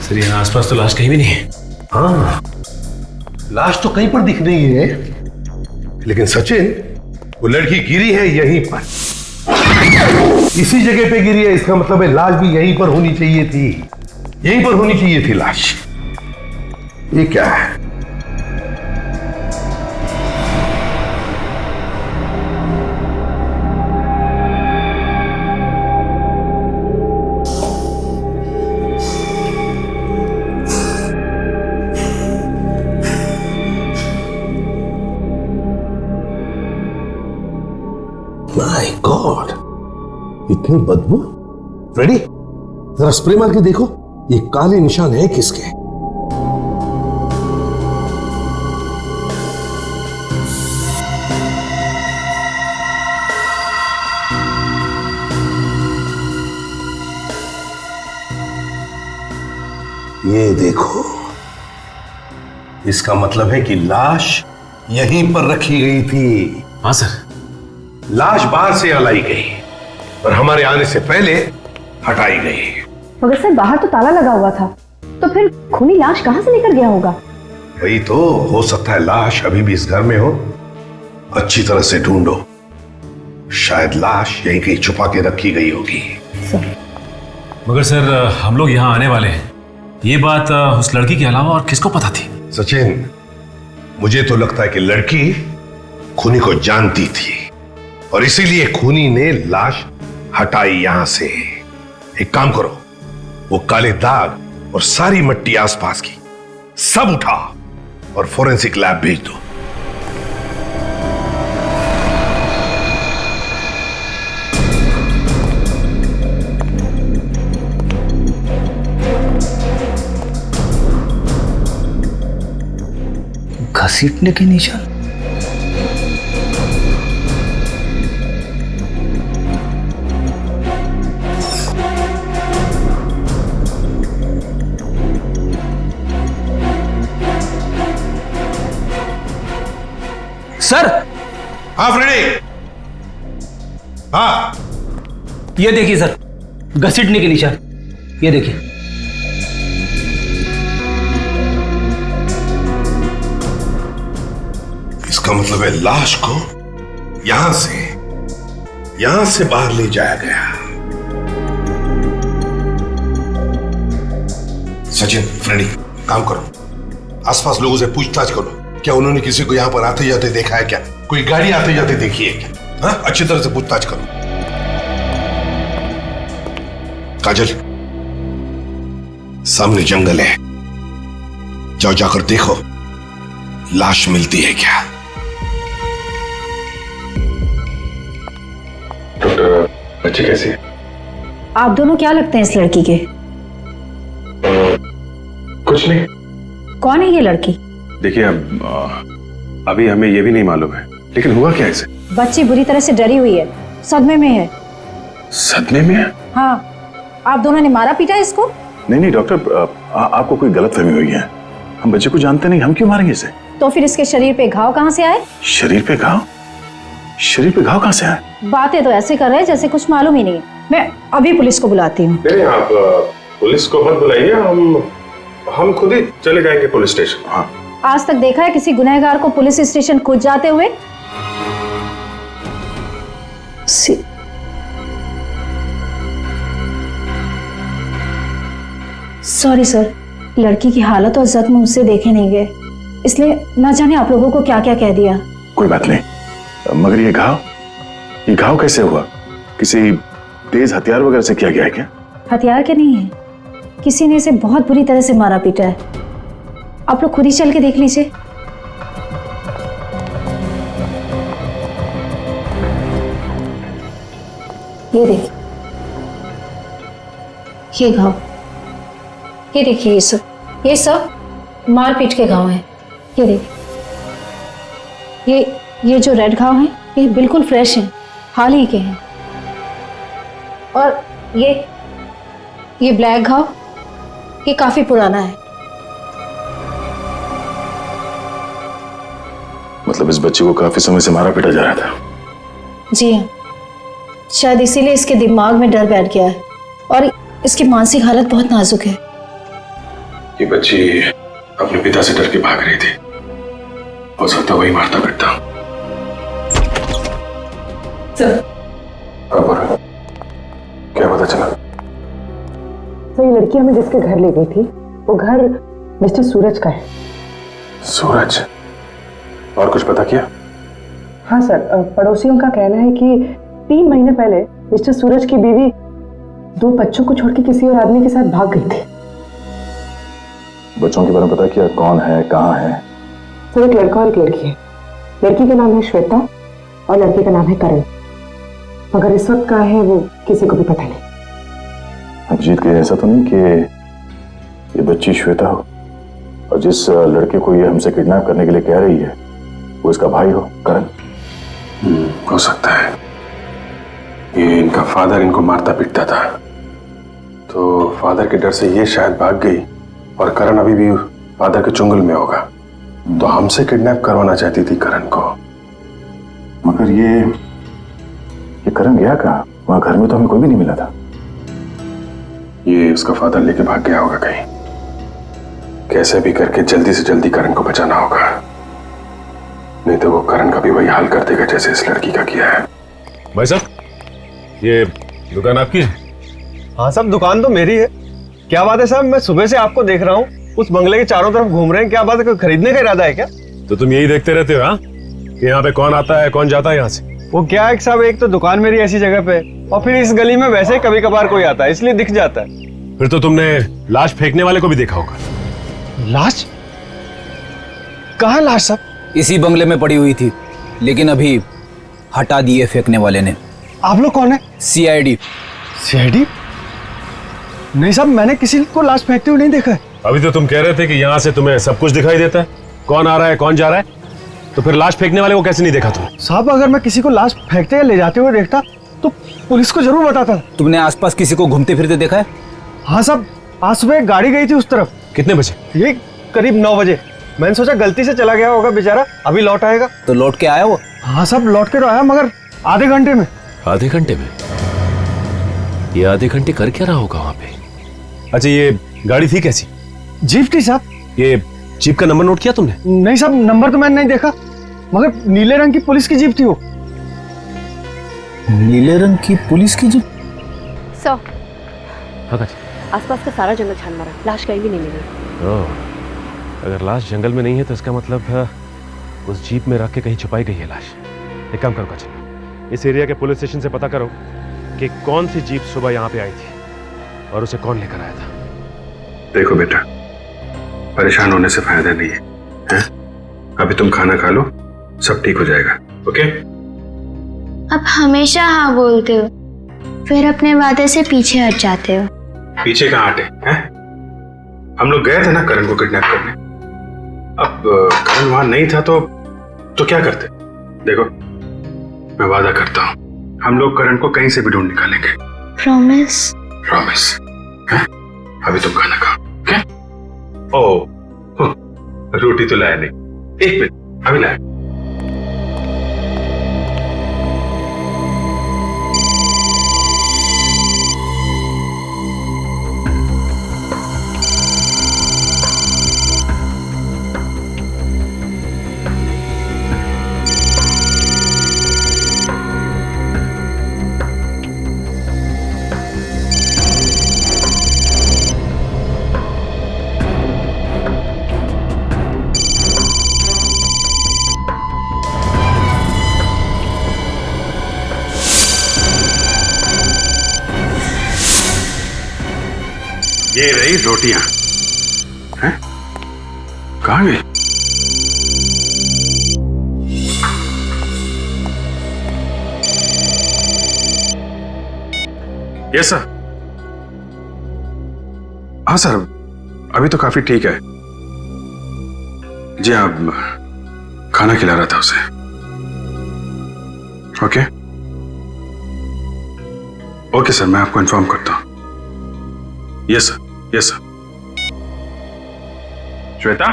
सर, यहाँ आसपास तो लाश कहीं भी नहीं है। हाँ, लाश तो कहीं पर दिख नहीं है, लेकिन सचिन, वो लड़की गिरी है यहीं पर, इसी जगह पे गिरी है। इसका मतलब है लाश भी यहीं पर होनी चाहिए थी, यहीं पर होनी चाहिए थी लाश। ये क्या है? माय गॉड, इतनी बदबू। फ्रेडी, जरा स्प्रे मार के देखो, ये काले निशान है किसके? ये देखो, इसका मतलब है कि लाश यहीं पर रखी गई थी। हाँ सर। लाश बाहर से लाई गई और हमारे आने से पहले हटाई गई। मगर सर बाहर तो ताला लगा हुआ था, तो फिर खूनी लाश कहां से लेकर गया होगा? वही तो, हो सकता है लाश अभी भी इस घर में हो। अच्छी तरह से ढूंढो, शायद लाश यहीं कहीं छुपा के रखी गई होगी। मगर सर हम लोग यहाँ आने वाले हैं, ये बात उस लड़की के अलावा और किसको पता थी? सचिन, मुझे तो लगता है कि लड़की खूनी को जानती थी और इसीलिए खूनी ने लाश हटाई यहां से। एक काम करो, वो काले दाग और सारी मट्टी आसपास की सब उठा और फोरेंसिक लैब भेज दो। घसीटने के निशान? सर। हाँ फ्रेडी। हाँ, ये देखिए सर, घसीटने के निशान, ये देखिए। इसका मतलब है लाश को यहां से बाहर ले जाया गया। सचिन, फ्रेडी, काम करो, आसपास लोगों से पूछताछ करो, क्या उन्होंने किसी को यहां पर आते जाते देखा है? क्या कोई गाड़ी आते जाते देखी है क्या? हाँ, अच्छी तरह से पूछताछ करो। काजल, सामने जंगल है, जाओ जाकर देखो लाश मिलती है क्या। डॉक्टर, बच्ची कैसी है? आप दोनों क्या लगते हैं इस लड़की के? कुछ नहीं। कौन है ये लड़की? देखिए, अभी हमें ये भी नहीं मालूम है, लेकिन हुआ क्या इसे? बच्ची बुरी तरह से डरी हुई है, सदमे में है। सदमे में है? हाँ, आप दोनों ने मारा पीटा इसको? नहीं डॉक्टर, आपको कोई गलतफहमी हुई है। हम बच्चे को जानते नहीं, हम क्यों मारेंगे इसे? तो फिर इसके शरीर पे घाव कहाँ से आए? शरीर पे घाव? शरीर पे घाव कहाँ से आए? बातें तो ऐसे कर रहे हैं जैसे कुछ मालूम ही नहीं। मैं अभी पुलिस को बुलाती हूँ। नहीं, आप पुलिस को मत बुलाइए, हम खुद ही चले जाएंगे पुलिस स्टेशन। हाँ। आज तक देखा है किसी गुनहगार को पुलिस स्टेशन खुद जाते हुए? सॉरी सर, लड़की की हालत और जख्म मुझसे देखे नहीं गए, इसलिए ना जाने आप लोगों को क्या क्या कह दिया। कोई बात नहीं, मगर ये घाव कैसे हुआ? किसी तेज हथियार वगैरह से किया गया है क्या? हथियार के नहीं है, किसी ने इसे बहुत बुरी तरह से मारा पीटा है। आप लोग खुद ही चल के देख लीजिए। ये देखिए, ये घाव, ये देखिए, ये सब मारपीट के घाव हैं। ये देखिए, ये जो रेड घाव हैं, ये बिल्कुल फ्रेश हैं, हाल ही के हैं। और ये ब्लैक घाव, ये काफी पुराना है। मतलब इस बच्चे को काफी समय से मारा पीटा जा रहा था? जी हाँ, शायद इसीलिए इसके दिमाग में डर बैठ गया है और इसकी मानसिक हालत बहुत नाजुक है। ये बच्ची अपने पिता से डर के भाग रही थी, हो सकता वही मारता पीटता। सर, क्या पता चला? तो ये लड़की हमें जिसके घर ले गई थी, वो घर मिस्टर सूरज का है। सूरज? और कुछ पता किया? हाँ सर, पड़ोसियों का कहना है कि 3 महीने पहले मिस्टर सूरज की बीवी 2 बच्चों को छोड़ के किसी और आदमी के साथ भाग गई थी। बच्चों के बारे में पता किया? कौन है, कहाँ है? सर, एक लड़का और एक लड़की है। लड़की का नाम है श्वेता और लड़के का नाम है करण। मगर इस वक्त कहाँ है वो किसी को भी पता नहीं। अभिजीत के ऐसा तो नहीं कि ये बच्ची श्वेता हो और जिस लड़के को ये हमसे किडनैप करने के लिए कह रही है वो इसका भाई हो, करण? हो सकता है। ये इनका फादर इनको मारता पीटता था, तो फादर के डर से ये शायद भाग गई और करण अभी भी फादर के चुंगल में होगा, तो हमसे किडनैप करवाना चाहती थी करण को। मगर ये करण गया कहाँ? वहां घर में तो हमें कोई भी नहीं मिला था। ये उसका फादर लेके भाग गया होगा कहीं। कैसे भी करके जल्दी से जल्दी करण को बचाना होगा, नहीं तो वो करण का भी वही हाल कर देगा जैसे इस लड़की का किया है। भाई साहब, ये दुकान आपकी है? हाँ साहब, दुकान तो मेरी है। क्या बात है साहब, मैं सुबह से आपको देख रहा हूँ, उस बंगले के चारों तरफ घूम रहे हैं। क्या बात है, कोई खरीदने का इरादा है क्या? तो तुम यही देखते रहते हो हाँ, कि यहाँ पे कौन आता है कौन जाता है यहाँ से? वो क्या है साहब, एक तो दुकान मेरी ऐसी जगह पे और फिर इस गली में वैसे ही कभी कभार कोई आता है, इसलिए दिख जाता है। फिर तो तुमने लाश फेंकने वाले को भी देखा होगा। लाश? कहाँ लाश साहब? इसी बंगले में पड़ी हुई थी, लेकिन अभी हटा दिए फेंकने वाले ने। आप लोग कौन है? सीआईडी। सीआईडी? नहीं साहब, मैंने किसी को लाश फेंकते हुए नहीं देखा है। अभी तो तुम कह रहे थे कि यहाँ से तुम्हें सब कुछ दिखाई देता है, कौन आ रहा है कौन जा रहा है, तो फिर लाश फेंकने वाले को कैसे नहीं देखा तुमने? साहब, अगर मैं किसी को लाश फेंकते या ले जाते हुए देखता तो पुलिस को जरूर बताता। तुमने आसपास किसी को घूमते फिरते देखा है? हाँ साहब, आज सुबह एक गाड़ी गई थी उस तरफ। कितने बजे? ये करीब 9 बजे। मैंने सोचा गलती से चला गया होगा बेचारा, अभी लौट आएगा। तो लौट के आया वो? हाँ साहब, लौट के तो आया, मगर आधे घंटे में। आधे घंटे में? ये आधे घंटे कर क्या रहा होगा वहां पे? अच्छा, ये गाड़ी थी कैसी? जीप थी साहब। ये जीप का नंबर नोट किया तुमने? नहीं साहब, नंबर तो मैंने नहीं देखा, मगर नीले रंग की पुलिस की जीप थी वो। नीले रंग की पुलिस की जीप? सर, हाँ, आसपास का सारा जंगल छान मारा, लाश कहीं भी नहीं मिली। अगर लाश जंगल में नहीं है तो इसका मतलब उस जीप में रख के कहीं छुपाई गई है लाश। एक काम करो कचन, इस एरिया के पुलिस स्टेशन से पता करो कि कौन सी जीप सुबह यहाँ पे आई थी और उसे कौन लेकर आया था। देखो बेटा, परेशान होने से फायदा नहीं है? अभी तुम खाना खा लो, सब ठीक हो जाएगा। ओके? आप हमेशा हाँ बोलते हो, फिर अपने वादे से पीछे हट जाते हो। पीछे कहाँ हटे हैं? हम लोग गए थे ना करण को किडनैप करने। अब करण वहां नहीं था तो क्या करते? देखो, मैं वादा करता हूँ हम लोग करण को कहीं से भी ढूंढ निकालेंगे। प्रॉमिस? प्रॉमिस। अभी तुम खाना खाओ। ओके? रोटी तो लाया नहीं, एक मिनट, अभी लाया। ये रही रोटियां। हैं? कहाँ गई? Yes sir. हाँ सर, अभी तो काफी ठीक है जी। आप खाना खिला रहा था उसे। ओके ओके सर, मैं आपको इन्फॉर्म करता हूं। Yes sir, yes sir. Shweta,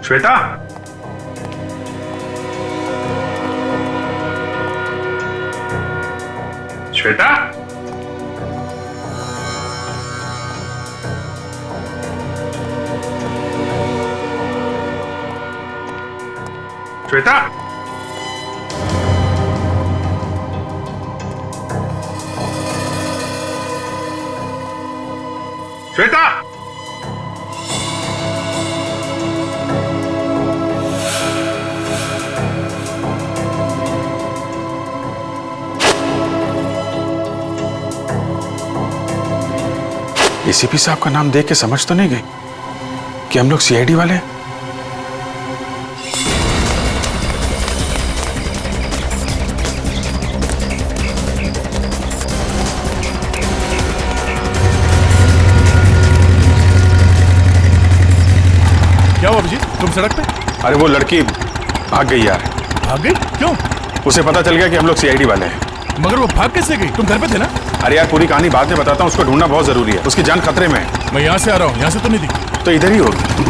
Shweta, Shweta, Shweta, Shweta, ACP साहब का नाम देख के समझ तो नहीं गई कि हम लोग सीआईडी वाले हैं? क्या हुआ अभिजीत, तुम सड़क पे? अरे वो लड़की भाग गई यार। भाग गई? क्यों? उसे पता चल गया कि हम लोग सीआईडी वाले हैं। मगर वो भाग कैसे गई? तुम घर पे थे ना? अरे यार पूरी कहानी बाद में बताता हूँ, उसको ढूंढना बहुत जरूरी है, उसकी जान खतरे में है। मैं यहाँ से आ रहा हूँ, यहाँ से तो नहीं दिखी। तो इधर ही होगी।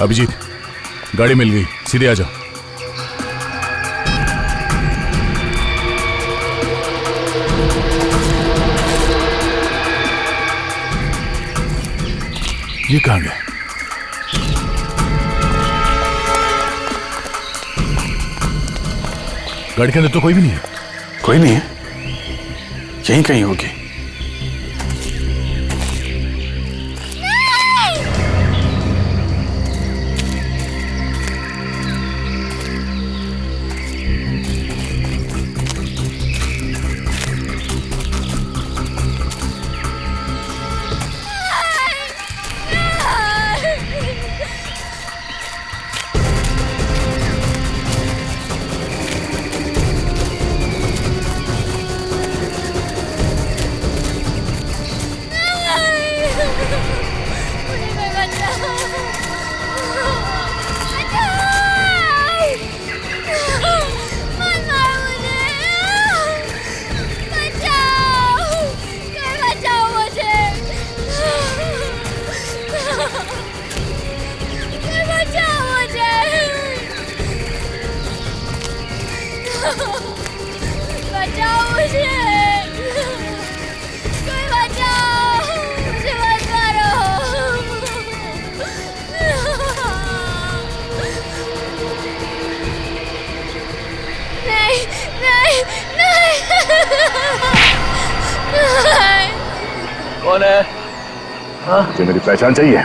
अभिजीत, गाड़ी मिल गई, सीधे आ जाओ। ये कहाँ गया? गाड़ी के अंदर तो कोई भी नहीं है। कोई नहीं है, यहीं कहीं होगी। कौन है? मुझे मेरी पहचान चाहिए।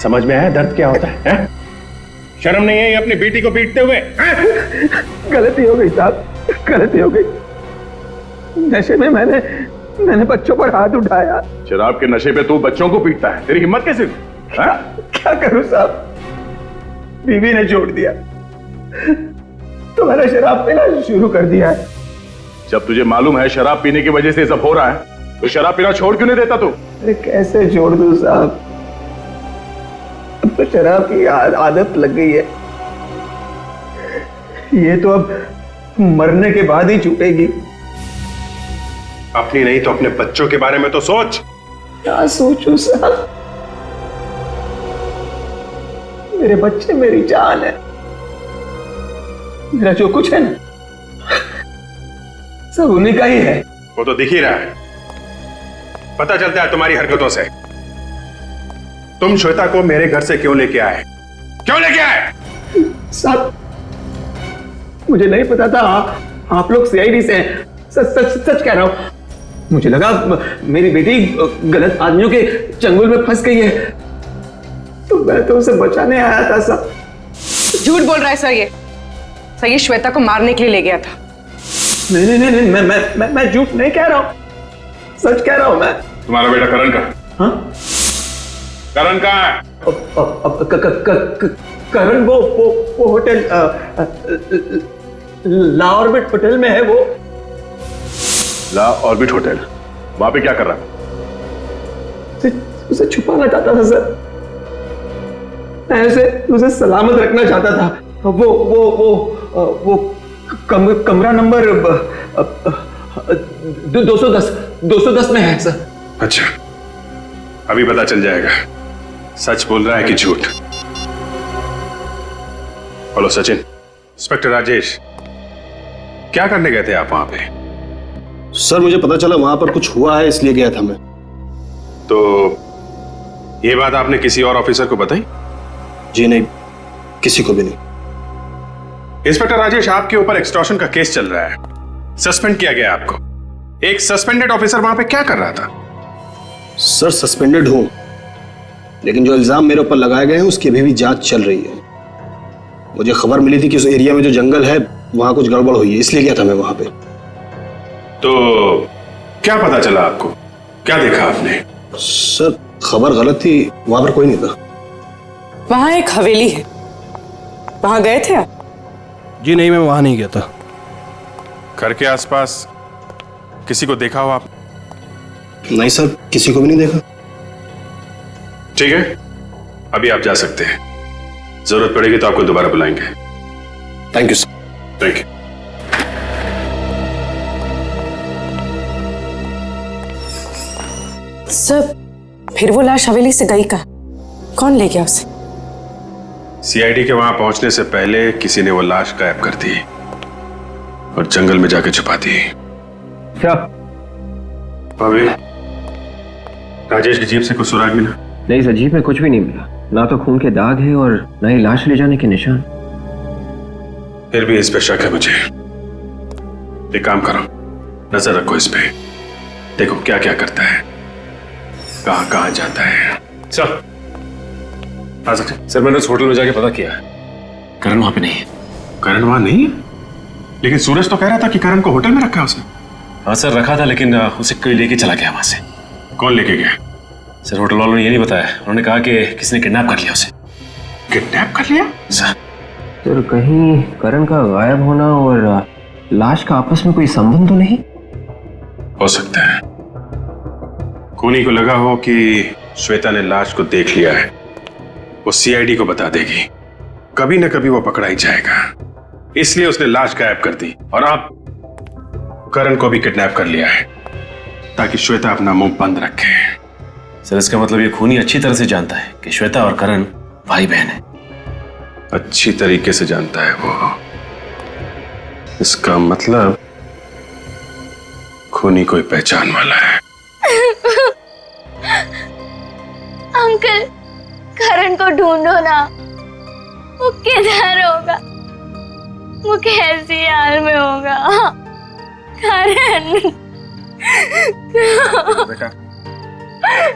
समझ में आया दर्द क्या होता है? शर्म नहीं है ये अपनी बेटी को पीटते हुए? गलती हो गई साहब, गलती हो गई। नशे में मैंने बच्चों पर हाथ उठाया। शराब के नशे पे तू बच्चों को पीटता है, तेरी हिम्मत कैसे हुई? क्या करूं साहब, बीवी ने छोड़ दिया तो मैंने शराब पीना शुरू कर दिया है। जब तुझे मालूम है शराब पीने की वजह से सब हो रहा है, तो शराब पीना छोड़ क्यों नहीं देता तू? अरे कैसे छोड़ दूं साहब, अब तो शराब की आदत लग गई है। ये तो अब मरने के बाद ही छूटेगी। अपनी नहीं तो अपने बच्चों के बारे में तो सोच। क्या सोचूं साहब, मेरे बच्चे मेरी जान है। मेरा जो कुछ है ना सब उन्हीं का ही है। वो तो दिख ही रहा है, पता चलता है तुम्हारी हरकतों से। तुम श्वेता को मेरे घर से क्यों लेके आए? क्यों लेके आए? साहब मुझे नहीं पता था आप लोग सीआईडी से हैं। सच कह रहा हूं, मुझे लगा मेरी बेटी गलत आदमियों के चंगुल में फंस गई है, तो मैं तो उसे बचाने आया था साहब। झूठ बोल रहा है सर ये श्वेता को मारने के लिए ले गया था। नहीं, मैं झूठ नहीं कह रहा हूं, सच कह रहा हूं मैं। तुम्हारा बेटा करण का? हाँ? करण कहाँ है? करण वो होटल ला ऑर्बिट होटल में है। वो ला ऑर्बिट होटल, वहां पे क्या कर रहा है? उसे छुपाना चाहता था सर, मैं उसे सलामत रखना चाहता था। वो कमरा नंबर 210 में है सर। अच्छा, अभी पता चल जाएगा सच बोल रहा है कि झूठ। हेलो सचिन, इंस्पेक्टर राजेश, क्या करने गए थे आप वहां पे? सर मुझे पता चला वहां पर कुछ हुआ है, इसलिए गया था मैं। तो ये बात आपने किसी और ऑफिसर को बताई? जी नहीं, किसी को भी नहीं। इंस्पेक्टर राजेश, आपके ऊपर एक्सटॉर्शन का केस चल रहा है, सस्पेंड किया गया आपको। एक सस्पेंडेड ऑफिसर वहां पे क्या कर रहा था? सर सस्पेंडेड हूं, लेकिन जो इल्जाम मेरे ऊपर लगाए गए हैं उसकी अभी भी जांच चल रही है। मुझे खबर मिली थी कि उस एरिया में जो जंगल है वहां कुछ गड़बड़ हुई है, इसलिए गया था मैं वहां पे। तो क्या पता चला आपको? क्या देखा आपने? सर खबर गलत थी, वहां पर कोई नहीं था। वहां एक हवेली है, वहां गए थे आप? जी नहीं, मैं वहां नहीं गया था। घर के आसपास किसी को देखा हो आप? नहीं सर, किसी को भी नहीं देखा। ठीक है, अभी आप जा सकते हैं। जरूरत पड़ेगी तो आपको दोबारा बुलाएंगे। Thank you sir. Thank you. Sir फिर वो लाश हवेली से गई कहाँ? कौन ले गया उसे? सीआईडी के वहां पहुंचने से पहले किसी ने वो लाश गायब कर दी और जंगल में जाके छुपा दी। क्या भाभी, राजेश की जीप से कुछ सुराग मिला? नहीं सर, जीप में कुछ भी नहीं मिला, ना तो खून के दाग है और ना ही लाश ले जाने के निशान। फिर भी इस पे शक है मुझे। एक काम करो, नजर रखो इस पे, देखो क्या क्या करता है, कहां कहां जाता है। चल आ सकते। सर मैंने उस होटल में जाके पता किया, करण वहां पे नहीं है। करण वहां नहीं? लेकिन सूरज तो कह रहा था कि करण को होटल में रखा है उसने। हाँ सर रखा था, लेकिन उसे कोई लेके चला गया वहां से। कौन लेके गया? सर होटल वालों ने ये नहीं बताया, उन्होंने कहा कि किसी ने किडनैप कर लिया उसे। किडनैप कर लिया? सर कहीं करण का गायब होना और लाश का आपस में कोई संबंध तो नहीं? हो सकता है खूनी को लगा हो कि श्वेता ने लाश को देख लिया है, वो सीआईडी को बता देगी, कभी ना कभी वो पकड़ा ही जाएगा, इसलिए उसने लाश गायब कर दी और अब करण को भी किडनैप कर लिया है ताकि श्वेता अपना मुंह बंद रखे। सर इसका मतलब ये खूनी अच्छी तरह से जानता है कि श्वेता और करण भाई बहन है। अच्छी तरीके से जानता है वो। इसका मतलब खूनी कोई पहचान वाला है। अंकल, करण को ढूंढो ना, वो किधर होगा, वो कैसी हाल में होगा। करण बेटा,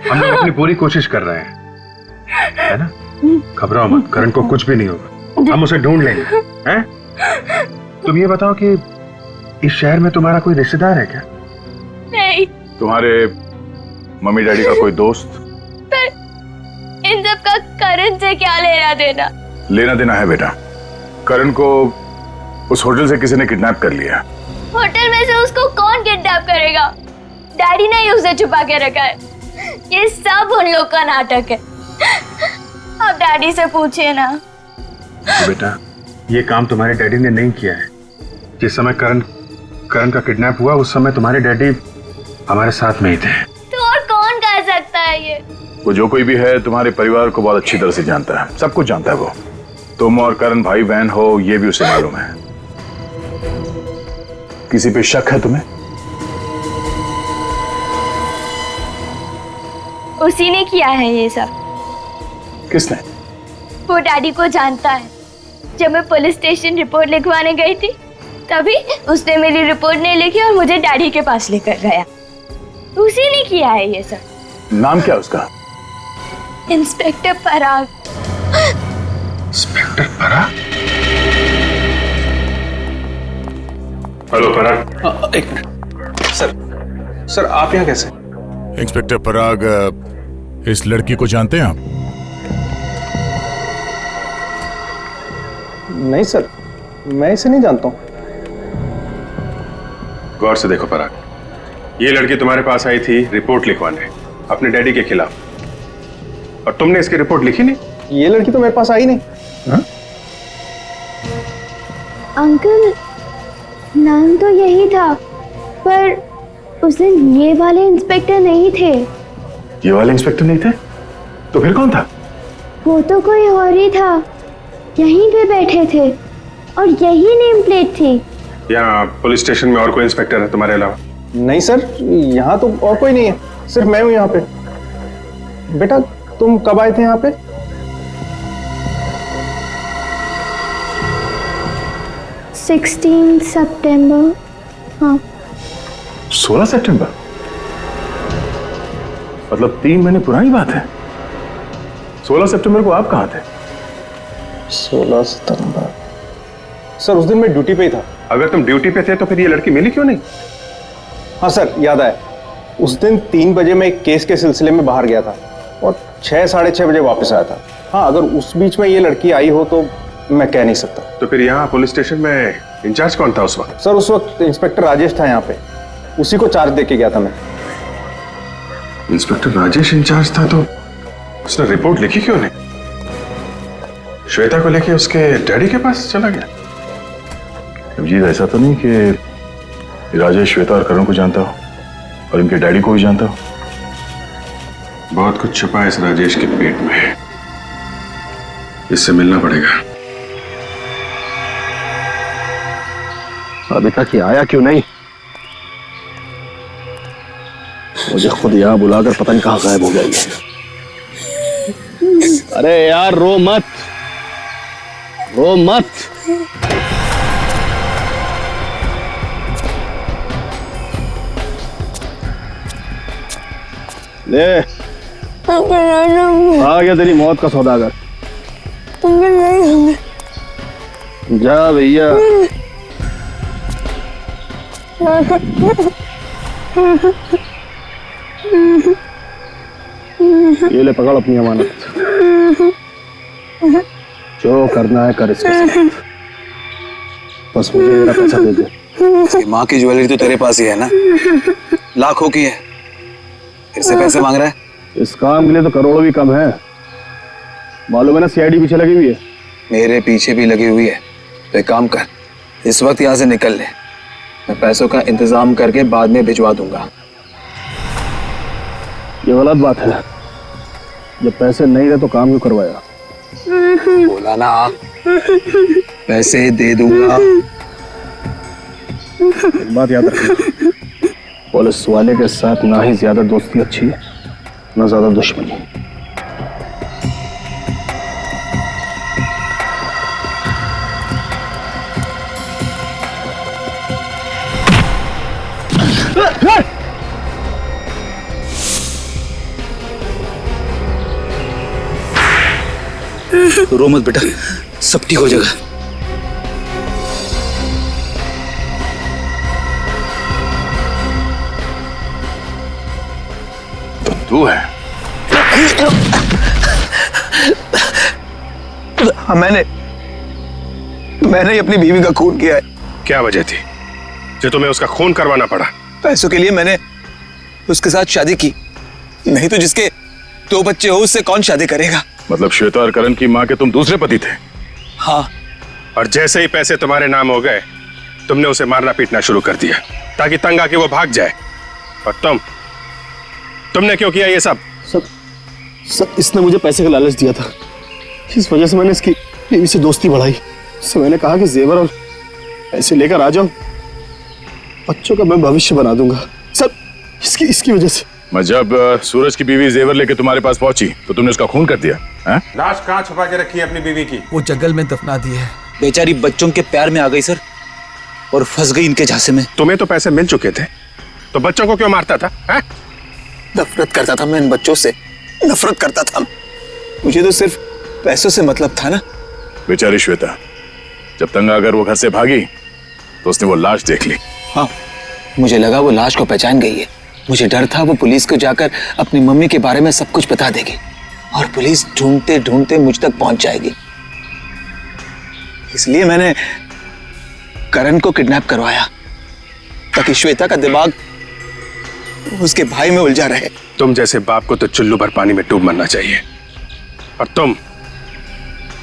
हम लोग अपनी पूरी कोशिश कर रहे हैं, है ना? घबराओ मत, करण को कुछ भी नहीं होगा, हम उसे ढूंढ लेंगे, हैं? तुम ये बताओ कि इस शहर में तुम्हारा कोई रिश्तेदार है क्या? नहीं। तुम्हारे मम्मी डैडी का कोई दोस्त? पर इन सब का करण से क्या लेना देना? लेना देना है बेटा, करण को उस होटल से किसी ने किडनैप कर लिया। होटल में से उसको कौन किडनैप करेगा? डैडी ने ही उसे छुपा के रखा है। ये सब उन लोग का नाटक है। आप डैडी से पूछिए ना। तो बेटा, ये काम तुम्हारे डैडी ने नहीं किया है। जिस समय करण का किडनैप हुआ उस समय तुम्हारे डैडी हमारे साथ में ही थे। तो और कौन कह सकता है ये? वो जो कोई भी है तुम्हारे परिवार को बहुत अच्छी तरह से जानता है, सब कुछ जानता है वो। तुम और करण भाई बहन हो ये भी उसे मालूम है। किसी पे शक है तुम्हें? उसी ने किया है ये सब। किसने? वो डैडी को जानता है। जब मैं पुलिस स्टेशन रिपोर्ट लिखवाने गई थी तभी उसने मेरी रिपोर्ट नहीं लिखी और मुझे डैडी के पास लेकर गया। उसी ने किया है ये सब। नाम क्या उसका? इंस्पेक्टर पराग। इंस्पेक्टर पराग? हेलो पराग। एक मिनट सर आप यहाँ कैसे? इंस्पेक्टर पराग, इस लड़की को जानते हैं आप? नहीं सर, मैं इसे नहीं जानता हूँ। गौर से देखो पराग, ये लड़की तुम्हारे पास आई थी रिपोर्ट लिखवाने अपने डैडी के खिलाफ, और तुमने इसकी रिपोर्ट लिखी नहीं। ये लड़की तो मेरे पास आई नहीं। हा? अंकल, नाम तो यही था पर उस दिन ये वाले इंस्पेक्टर नहीं थे। ये वाले इंस्पेक्टर नहीं थे? तो फिर कौन था? वो तो कोई और ही था, यहीं पे बैठे थे और यही नेम प्लेट थी। यहाँ पुलिस स्टेशन में और कोई इंस्पेक्टर है तुम्हारे अलावा? नहीं सर, यहाँ तो और कोई नहीं है, सिर्फ मैं हूँ यहाँ पे। बेटा तुम कब आए थे यहाँ पे? 16 सितंबर। हाँ 16 सितंबर? मतलब 3 महीने पुरानी बात है। 16 सितंबर को आप कहाँ थे? 16 सितंबर सर, उस दिन मैं ड्यूटी पे ही था। अगर तुम ड्यूटी पे थे तो फिर ये लड़की मिली क्यों नहीं? हाँ सर, याद आया। उस दिन 3 बजे मैं एक केस के सिलसिले में बाहर गया था और 6 साढ़े 6 बजे वापस आया था। हाँ, अगर उस बीच में ये लड़की आई हो तो मैं कह नहीं सकता। तो फिर यहाँ पुलिस स्टेशन में इंचार्ज कौन था उस वक्त? सर उस वक्त इंस्पेक्टर राजेश था यहाँ पे, उसी को चार्ज देके गया था मैं। इंस्पेक्टर राजेश इंचार्ज था तो उसने रिपोर्ट लिखी क्यों नहीं? श्वेता को लेके उसके डैडी के पास चला गया? जी ऐसा तो नहीं कि राजेश श्वेता और करण को जानता हो और इनके डैडी को भी जानता हो? बहुत कुछ छुपा है इस राजेश के पेट में, इससे मिलना पड़ेगा। अभी तक ये आया क्यों नहीं? मुझे खुद यहाँ बुलाकर पता नहीं कहाँ गायब हो गया ये। अरे यार रो मत, रो मत। ले आ गया तेरी मौत का सौदागर। जा भैया। ये ले पकड़ अपनी अमानत, जो करना है कर इसके साथ। बस मुझे मेरा पैसा दे दे। माँ की ज्वेलरी तो तेरे पास ही है ना, लाखों की है, फिर से पैसे मांग रहा है? इस काम के लिए तो करोड़ों भी कम है। मालूम है ना सीआईडी पीछे लगी हुई है। मेरे पीछे भी लगी हुई है। तो एक काम कर, इस वक्त यहाँ से निकल ले, मैं पैसों का इंतजाम करके बाद में भिजवा दूंगा। ये गलत बात है, जब पैसे नहीं रहे तो काम क्यों करवाया? बोला ना, पैसे दे दूंगा। एक बात याद रखना, पुलिस वाले के साथ ना ही ज्यादा दोस्ती अच्छी है, ना ज्यादा दुश्मनी। रो मत बेटा, सब ठीक हो जाएगा। तो तू है? हाँ, मैंने ही अपनी बीवी का खून किया है। क्या वजह थी जो तुम्हें उसका खून करवाना पड़ा? पैसों के लिए मैंने उसके साथ शादी की, नहीं तो जिसके 2 बच्चे हो उससे कौन शादी करेगा? मतलब श्वेता और करण की माँ के तुम दूसरे पति थे? हाँ। और जैसे ही पैसे तुम्हारे नाम हो गए, तुमने उसे मारना पीटना शुरू कर दिया ताकि तंग आके वो भाग जाए। और तुमने क्यों किया ये सब? सब इसने मुझे पैसे का लालच दिया था, इस वजह से मैंने इसकी बीवी से दोस्ती बढ़ाई। इससे मैंने कहा कि जेवर और पैसे लेकर आ जाओ, बच्चों का मैं भविष्य बना दूंगा। सब इसकी वजह से। जब सूरज की बीवी जेवर लेके तुम्हारे पास पहुंची तो तुमने उसका खून कर दिया? लाश कहाँ छुपा के रखी है अपनी बीवी की? वो जंगल में दफना दी है। बेचारी बच्चों के प्यार में आ गई सर, और फंस गई इनके झांसे में। तुम्हें तो पैसे मिल चुके थे, तो बच्चों को क्यों मारता था? नफरत करता था मैं इन बच्चों से, नफरत करता था। मुझे तो सिर्फ पैसों से मतलब था ना। बेचारी श्वेता, जब तंग आकर वो घर से भागी तो उसने वो लाश देख ली। हाँ, मुझे लगा वो लाश को पहचान गई है। मुझे डर था वो पुलिस को जाकर अपनी मम्मी के बारे में सब कुछ बता देगी और पुलिस ढूंढते ढूंढते मुझ तक पहुंच जाएगी। इसलिए मैंने करण को किडनैप करवाया ताकि श्वेता का दिमाग उसके भाई में उलझा रहे। तुम जैसे बाप को तो चुल्लू भर पानी में डूब मरना चाहिए, और तुम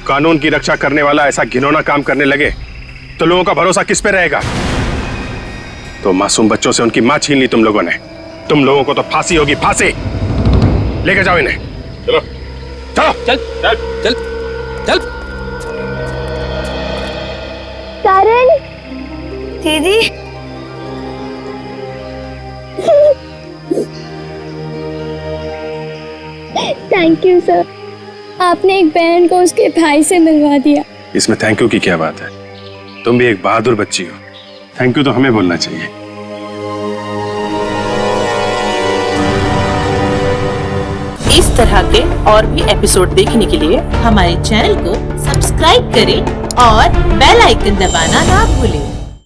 कानून की रक्षा करने वाला ऐसा घिनौना काम करने लगे तो लोगों का भरोसा किस पे रहेगा? तो मासूम बच्चों से उनकी मां छीन ली तुम लोगों ने। तुम लोगों को तो फांसी होगी, फांसी। लेके जाओ इन्हें। चलो चलो चल चल चल चल। करण दीदी थैंक यू सर, आपने एक बहन को उसके भाई से मिलवा दिया। इसमें थैंक यू की क्या बात है? तुम भी एक बहादुर बच्ची हो, थैंक यू तो हमें बोलना चाहिए। इस तरह के और भी एपिसोड देखने के लिए हमारे चैनल को सब्सक्राइब करें और बेल आइकन दबाना ना भूलें।